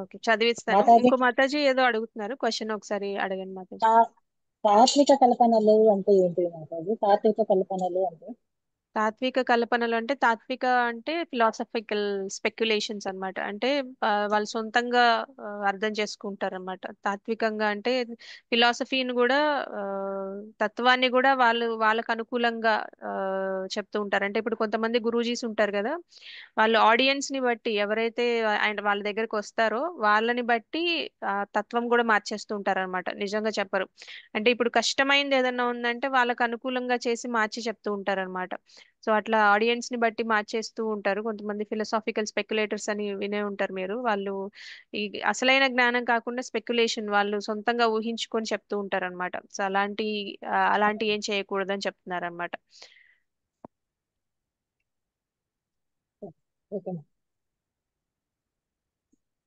ఓకే, చదివిస్తాను. ఇంకో మాతాజీ ఏదో అడుగుతున్నారు, క్వశ్చన్ ఒకసారి అడగండి మాతాజీ. తాత్విక కల్పనలు అంటే ఏంటి మాతాజీ? తాత్విక కల్పనలు అంటే తాత్విక అంటే ఫిలాసఫికల్ స్పెక్యులేషన్స్ అన్నమాట. అంటే వాళ్ళు సొంతంగా అర్థం చేసుకుంటారు అన్నమాట. తాత్వికంగా అంటే ఫిలాసఫీని కూడా, తత్వాన్ని కూడా వాళ్ళకు అనుకూలంగా చెప్తూ ఉంటారు. అంటే ఇప్పుడు కొంతమంది గురూజీస్ ఉంటారు కదా, వాళ్ళు ఆడియన్స్ ని బట్టి, ఎవరైతే వాళ్ళ దగ్గరికి వస్తారో వాళ్ళని బట్టి తత్వం కూడా మార్చేస్తూ ఉంటారు అనమాట. నిజంగా చెప్పరు. అంటే ఇప్పుడు కష్టమైంది ఏదన్నా ఉందంటే వాళ్ళకు అనుకూలంగా చేసి మార్చి చెప్తూ ఉంటారు అనమాట. సో అట్లా ఆడియన్స్ ని బట్టి మార్చేస్తూ ఉంటారు. కొంతమంది ఫిలసాఫికల్ స్పెక్యులేటర్స్ అని వినే ఉంటారు మీరు. వాళ్ళు ఈ అసలైన జ్ఞానం కాకుండా స్పెక్యులేషన్, వాళ్ళు సొంతంగా ఊహించుకొని చెప్తూ ఉంటారు అనమాట. సో అలాంటి ఏం చేయకూడదని చెప్తున్నారు అనమాట.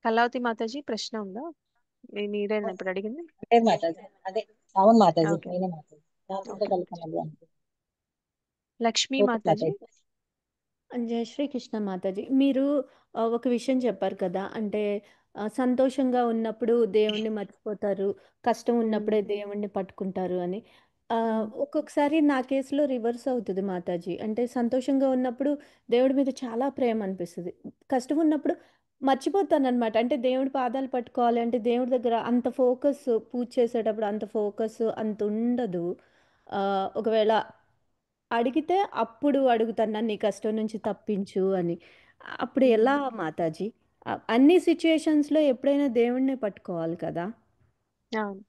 కళావతి మాతాజీ ప్రశ్న ఉందా? మీరేనా ఇప్పుడు అడిగింది? అవును మాతాజీ, నేనే మాతాజీ. తాత్విక కల్పనలు అంటే లక్ష్మీ మాతాజీ. జయ శ్రీకృష్ణ మాతాజీ. మీరు ఒక విషయం చెప్పారు కదా, అంటే సంతోషంగా ఉన్నప్పుడు దేవుణ్ణి మర్చిపోతారు, కష్టం ఉన్నప్పుడే దేవుణ్ణి పట్టుకుంటారు అని. ఒక్కొక్కసారి నా కేసులో రివర్స్ అవుతుంది మాతాజీ. అంటే సంతోషంగా ఉన్నప్పుడు దేవుడి మీద చాలా ప్రేమ అనిపిస్తుంది, కష్టం ఉన్నప్పుడు మర్చిపోతానన్నమాట. అంటే దేవుడి పాదాలు పట్టుకోవాలి అంటే దేవుడి దగ్గర అంత ఫోకస్, పూజ చేసేటప్పుడు అంత ఫోకస్ అంత ఉండదు. ఒకవేళ అడిగితే అప్పుడు అడుగుతాను, నన్ను ఈ కష్టం నుంచి తప్పించు అని. అప్పుడు ఎలా మాతాజీ? అన్ని సిచ్యుయేషన్స్లో ఎప్పుడైనా దేవుణ్ణే పట్టుకోవాలి కదా. అవును.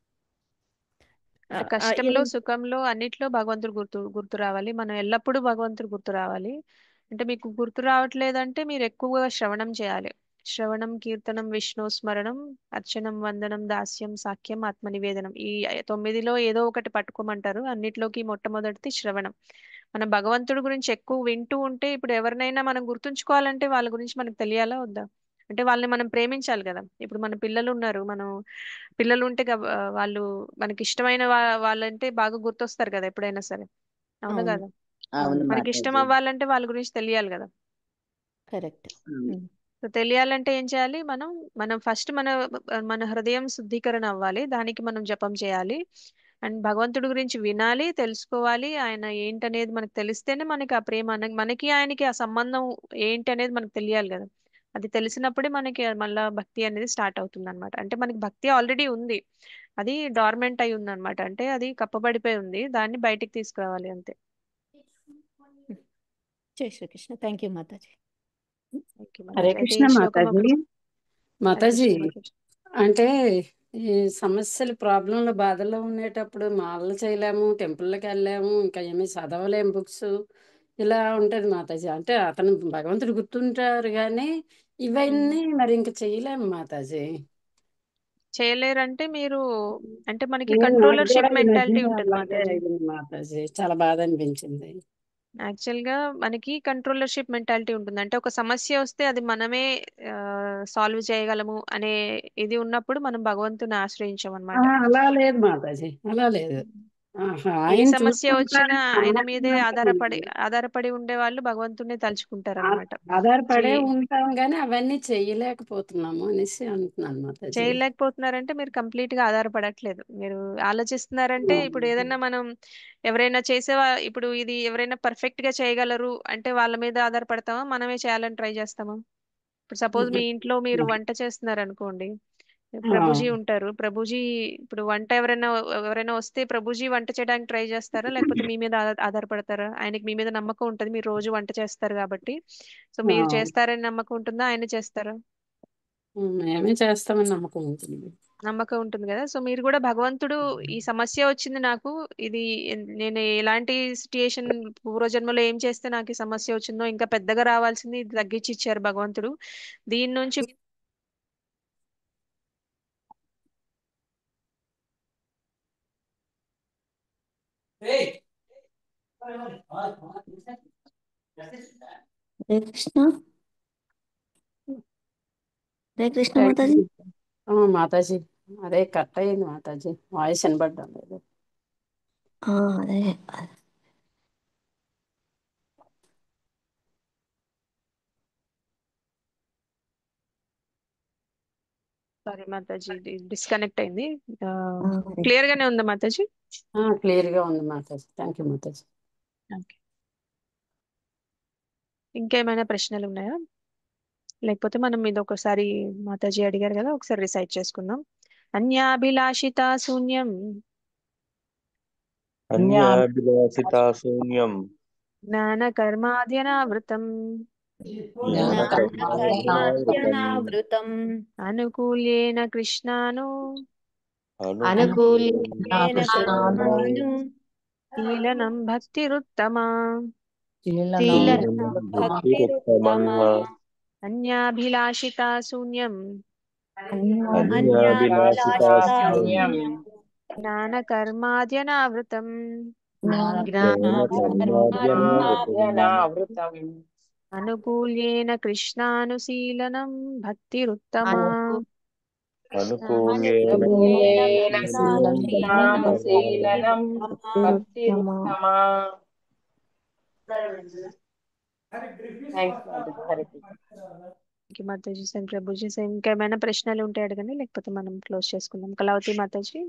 అంటే కష్టంలో, ఏం సుఖంలో, అన్నిట్లో భగవంతుడు గుర్తు గుర్తు రావాలి. మనం ఎల్లప్పుడూ భగవంతుడు గుర్తు రావాలి. అంటే మీకు గుర్తు రావట్లేదంటే మీరు ఎక్కువగా శ్రవణం చేయాలి. శ్రవణం, కీర్తనం, విష్ణు స్మరణం, అర్చనం, వందనం, దాస్యం, సాఖ్యం, ఆత్మనివేదనం. ఈ 9లో ఏదో ఒకటి పట్టుకోమంటారు. అన్నిట్లోకి మొట్టమొదటిది శ్రవణం. మనం భగవంతుడి గురించి ఎక్కువ వింటూ ఉంటే, ఇప్పుడు ఎవరినైనా మనం గుర్తుంచుకోవాలంటే వాళ్ళ గురించి మనకు తెలియాలా వద్దా? అంటే వాళ్ళని మనం ప్రేమించాలి కదా. ఇప్పుడు మన పిల్లలు ఉన్నారు, మనం పిల్లలు ఉంటే వాళ్ళు మనకి ఇష్టమైన వాళ్ళంటే బాగా గుర్తొస్తారు కదా ఎప్పుడైనా సరే. అవునా అవును, కదా? అవును మనకి ఇష్టం మాతాజీ. అవ్వాలంటే వాళ్ళ గురించి తెలియాలి కదా. కరెక్ట్. సో తెలియాలంటే ఏం చేయాలి? మనం మనం ఫస్ట్ మన మన హృదయం శుద్ధీకరణ అవ్వాలి. దానికి మనం జపం చేయాలి. అండ్ భగవంతుడి గురించి వినాలి, తెలుసుకోవాలి. ఆయన ఏంటనేది మనకు తెలిస్తేనే మనకి ఆ ప్రేమ మనకి ఆయనకి ఆ సంబంధం ఏంటి అనేది మనకు తెలియాలి కదా. అది తెలిసినప్పుడే మనకి మళ్ళా భక్తి అనేది స్టార్ట్ అవుతుంది అనమాట. అంటే మనకి భక్తి ఆల్రెడీ ఉంది, అది డార్మెంట్ అయి ఉంది అనమాట. అంటే అది కప్పబడిపోయి ఉంది, దాన్ని బయటికి తీసుకురావాలి అంతే. జై శ్రీకృష్ణ. థ్యాంక్ యూ మాతాజీ. ఓకే హరే మాతాజీ. అయితే కృష్ణ ఈ శ్లోకం మాతాజీ. హరే మాతాజీ, కృష్ణ మాతాజీ. అంటే ఈ సమస్యలు, ప్రాబ్లంలు, బాధల్లో ఉండేటప్పుడు మాలలు చేయలేము, టెంపుల్కి వెళ్ళలేము, ఇంకా ఏమీ చదవలేము బుక్స్, ఇలా ఉంటుంది మాతాజీ. అంటే అతను భగవంతుడు గుర్తుంటారు కానీ ఇవన్నీ మరి ఇంక చేయలేము మాతాజీ. చేయలేరంటే మీరు, అంటే మనకి నాకు కూడా కంట్రోలర్షిప్ ఈ మధ్య మెంటాలిటీ ఉంటుంది అలాగే మాతాజీ. అయింది మాతాజీ, చాలా బాధ అనిపించింది. యాక్చువల్ గా మనకి కంట్రోలర్షిప్ మెంటాలిటీ ఉంటుంది. అంటే ఒక సమస్య వస్తే అది మనమే సాల్వ్ చేయగలము అనే ఇది ఉన్నప్పుడు మనం భగవంతుని ఆశ్రయించాం అనమాట. అలా లేదు మాతాజీ, అలా లేదు. ఏ ఆయన సమస్య వచ్చినా చూసుకుంటారని ఆయన నమ్మకం మీదే అయితే ఆధారపడి ఉంది. ఆధారపడి ఉండే వాళ్ళు భగవంతుని తలుచుకుంటారనమాట. సో ఆధారపడే ఉంటాం కానీ అవన్నీ చేయలేకపోతున్నాము అనేసి అంటున్నాను మాతాజీ. చేయలేకపోతున్నారంటే మీరు కంప్లీట్ గా ఆధారపడట్లేదు. మీరు ఆలోచిస్తున్నారంటే, ఇప్పుడు ఏదైనా మనం ఎవరైనా చేసేవా, ఇప్పుడు ఇది ఎవరైనా పర్ఫెక్ట్ గా చేయగలరు అంటే వాళ్ళ మీద ఆధారపడతామా, మనమే చేయాలని ట్రై చేస్తామా? ఇప్పుడు సపోజ్ మీ ఇంట్లో మీరు వంట చేస్తున్నారు అనుకోండి, ప్రభుజీ ఉంటారు, ప్రభుజీ ఇప్పుడు వంట ఎవరైనా ఎవరైనా వస్తే ప్రభుజీ వంట చేయడానికి ట్రై చేస్తారా, లేకపోతే మీ మీద ఆధారపడతారా? ఆయనకి మీ మీద నమ్మకం ఉంటుంది, మీరు రోజు వంట చేస్తారు కాబట్టి. సో మీరు చేస్తారని నమ్మకం ఉంటుందా, ఆయన చేస్తారా? మేమే చేస్తామని నమ్మకం ఉంటుంది. నమ్మకం ఉంటుంది కదా. సో మీరు కూడా భగవంతుడు, ఈ సమస్య వచ్చింది నాకు, ఇది నేను ఎలాంటి సిట్యుయేషన్, పూర్వజన్మలో ఏం చేస్తే నాకు ఈ సమస్య వచ్చిందో, ఇంకా పెద్దగా రావాల్సింది ఇది తగ్గించి ఇచ్చారు భగవంతుడు, దీని నుంచి హరే కృష్ణ. హరే కృష్ణ మాతాజీ. మాతాజీ, అదే కట్ అయింది మాతాజీ, వాయిస్ వినబడ్డం లేదు. అదే సారీ మాతాజీ, డిస్కనెక్ట్ అయింది. క్లియర్ గానే ఉందా మాతాజీ? క్లియర్ గా ఉంది మాతాజీ. Thank you Mataji. ఇంకేమైనా ప్రశ్నలు ఉన్నాయా? లేకపోతే మనం ఇది ఒకసారి మాతాజీ అడిగారు కదా, ఒకసారి రిసైట్ చేసుకుందాం. అన్యాభిలాషిత శూన్యం అన్యాభిలాషితా శూన్యం జ్ఞాన కర్మాద్యనావృతం జ్ఞానకర్మాద్యనావృతం అనుకూల్యేన కృష్ణాను అనుకూల్యేన కృష్ణాను శీలనం భక్తిరుత్తమా శీలనం భక్తిరుత్తమా అన్యాభిలాషిత శూన్యం అన్యాభిలాషితా శూన్యం జ్ఞాన కర్మాద్యనావృతం జ్ఞానావృతం అనుకూల్యేన కృష్ణానుశీలనం భక్తిరుత్తమా అనుకూల్యేన కృష్ణానుశీలనం భక్తిరుత్తమా. థ్యాంక్స్ మాతాజీ. హరే కృష్ణ. మాతాజీ సార్ ప్రభుజీ సార్ ఇంకేమైనా ప్రశ్నలు ఉంటే అడగండి, లేకపోతే మనం క్లోజ్ చేసుకుందాం. కళావతి మాతాజీ.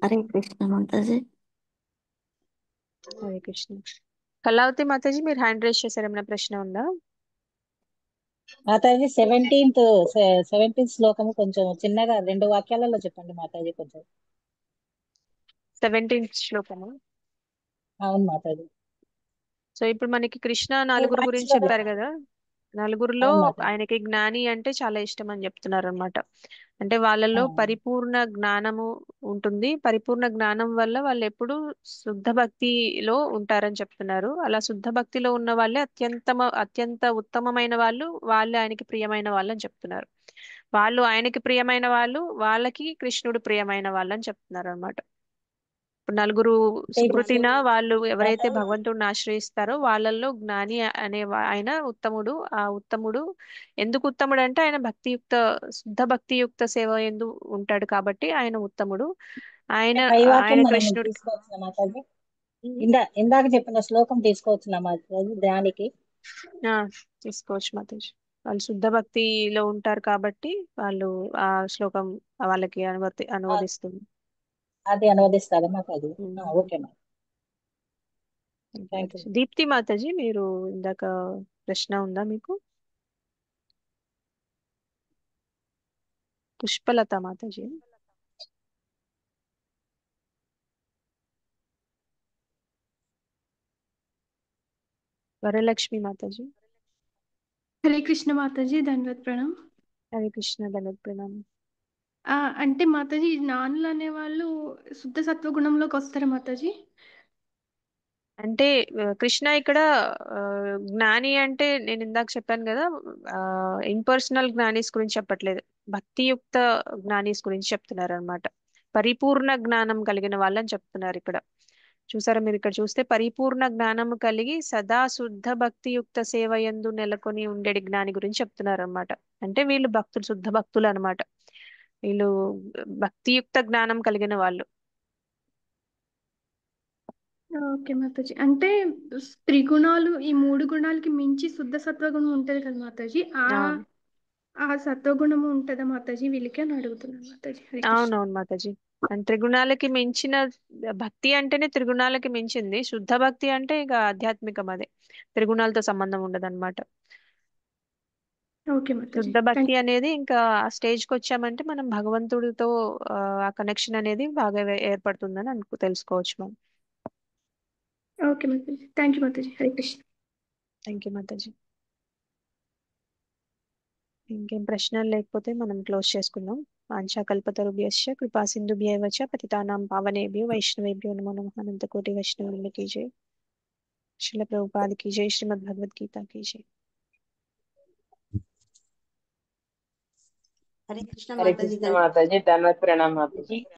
హరే కృష్ణ మాతాజీ. హరే కృష్ణ. కళావతి మాతాజీ మీరు హ్యాండ్ రైజ్ చేశారు, ఏమైనా ప్రశ్న ఉందా? మాతాజీ 17th శ్లోకము కొంచెం చిన్నగా 2 వాక్యాలలో చెప్పండి మాతాజీ కొంచెం. 17th శ్లోకము. అవును మాతాజీ. సో ఇప్పుడు మనకి కృష్ణ నలుగురు గురించి చెప్పారు కదా. నలుగురిలో అవును మాతాజీ. ఆయనకి జ్ఞాని అంటే చాలా ఇష్టం అని చెప్తున్నారు అనమాట. అంటే వాళ్ళలో పరిపూర్ణ జ్ఞానము ఉంటుంది. పరిపూర్ణ జ్ఞానం వల్ల వాళ్ళు ఎప్పుడు శుద్ధ భక్తిలో ఉంటారని చెప్తున్నారు. అలా శుద్ధ భక్తిలో ఉన్న వాళ్ళే అత్యంత ఉత్తమమైన వాళ్ళే ఆయనకి ప్రియమైన వాళ్ళు అని చెప్తున్నారు. వాళ్ళు ఆయనకి ప్రియమైన వాళ్ళు, వాళ్ళకి కృష్ణుడు ప్రియమైన వాళ్ళు అని చెప్తున్నారు అనమాట. ఇప్పుడు నలుగురు సుకృతిన వాళ్ళు ఎవరైతే భగవంతుడిని ఆశ్రయిస్తారో వాళ్ళల్లో జ్ఞాని అనే ఆయన ఉత్తముడు. ఆ ఉత్తముడు ఎందుకు ఉత్తముడు అంటే ఆయన శుద్ధ భక్తియుక్త సేవ ఎందు ఉంటాడు కాబట్టి ఆయన ఉత్తముడు. ఆయన పై వాక్యం ఆయన మనం కృష్ణుడు. తీసుకోవచ్చునా మాతాజీ? ఇందాక చెప్పిన శ్లోకం తీసుకోవచ్చునా మాతాజీ ధ్యానికి? తీసుకోవచ్చు మాతాజీ. వాళ్ళు శుద్ధ భక్తిలో ఉంటారు కాబట్టి వాళ్ళు ఆ శ్లోకం వాళ్ళకి అనువదిస్తుంది. అది అనువదిస్తారా మాతాజీ? ఓకే మా. దీప్తి మాతాజీ మీరు ఇందాక ప్రశ్న ఉందా మీకు? పుష్పలత మాతాజీ. వరలక్ష్మి మాతాజీ. హరే కృష్ణ మాతాజీ, ధన్యవాద్ ప్రణామ్. హరే కృష్ణ, ధన్యవాద్ ప్రణామ్. అంటే మాతాజీ జ్ఞానులు అనే వాళ్ళు శుద్ధ సత్వ గుణంలోకి వస్తారా మాతాజీ? అంటే కృష్ణ ఇక్కడ జ్ఞాని అంటే నేను ఇందాక చెప్పాను కదా, ఇంపర్సనల్ జ్ఞానీస్ గురించి చెప్పట్లేదు, భక్తియుక్త జ్ఞానీస్ గురించి చెప్తున్నారు అనమాట. పరిపూర్ణ జ్ఞానం కలిగిన వాళ్ళని చెప్తున్నారు ఇక్కడ. చూసారా మీరు ఇక్కడ చూస్తే పరిపూర్ణ జ్ఞానం కలిగి సదా శుద్ధ భక్తియుక్త సేవ యందు నెలకొని ఉండేది జ్ఞాని గురించి చెప్తున్నారు అనమాట. అంటే వీళ్ళు శుద్ధ భక్తులు అనమాట. వీళ్ళు భక్తియుక్త జ్ఞానం కలిగిన వాళ్ళు. ఓకే మాతాజీ. అంటే త్రిగుణాలు, ఈ 3 గుణాలకి మించి శుద్ధ సత్వగుణం ఉంటది కదా మాతాజీ, ఆ సత్వగుణము ఉంటదా మాతాజీ వీళ్ళకి అని అడుగుతున్నాను మాతాజీ. హరే కృష్ణ. అవునవును మాతాజీ. త్రిగుణాలకి మించిన భక్తి అంటేనే త్రిగుణాలకి మించింది. శుద్ధ భక్తి అంటే ఇక ఆధ్యాత్మికం, అదే త్రిగుణాలతో సంబంధం ఉండదు అనమాట. ఓకే మాతాజీ. శుద్ధ భక్తి అనేది ఇంకా ఆ స్టేజ్కి వచ్చామంటే మనం భగవంతుడితో ఆ కనెక్షన్ అనేది బాగా ఏర్పడుతుందని తెలుసుకోవచ్చు మనం. ఓకే మాతాజీ. థ్యాంక్ యూ మాతాజీ. హరే కృష్ణ. Thank you Mataji. ఇంకేం ప్రశ్నలు లేకపోతే మనం క్లోజ్ చేసుకుందాం. వాంఛాకల్పతరుభ్యశ్చ కృపా సింధుభ్యైవ చ పతితానాం పావనేభ్యో వైష్ణవేభ్యో నమో నమః. అనంతకోటి వైష్ణవుల की जय. श्रील प्रभुपाद की जय. श्रीमद् भगवद गीता की जय. हरे कृष्ण माताजी, धन्यवाद प्रणाम माताजी.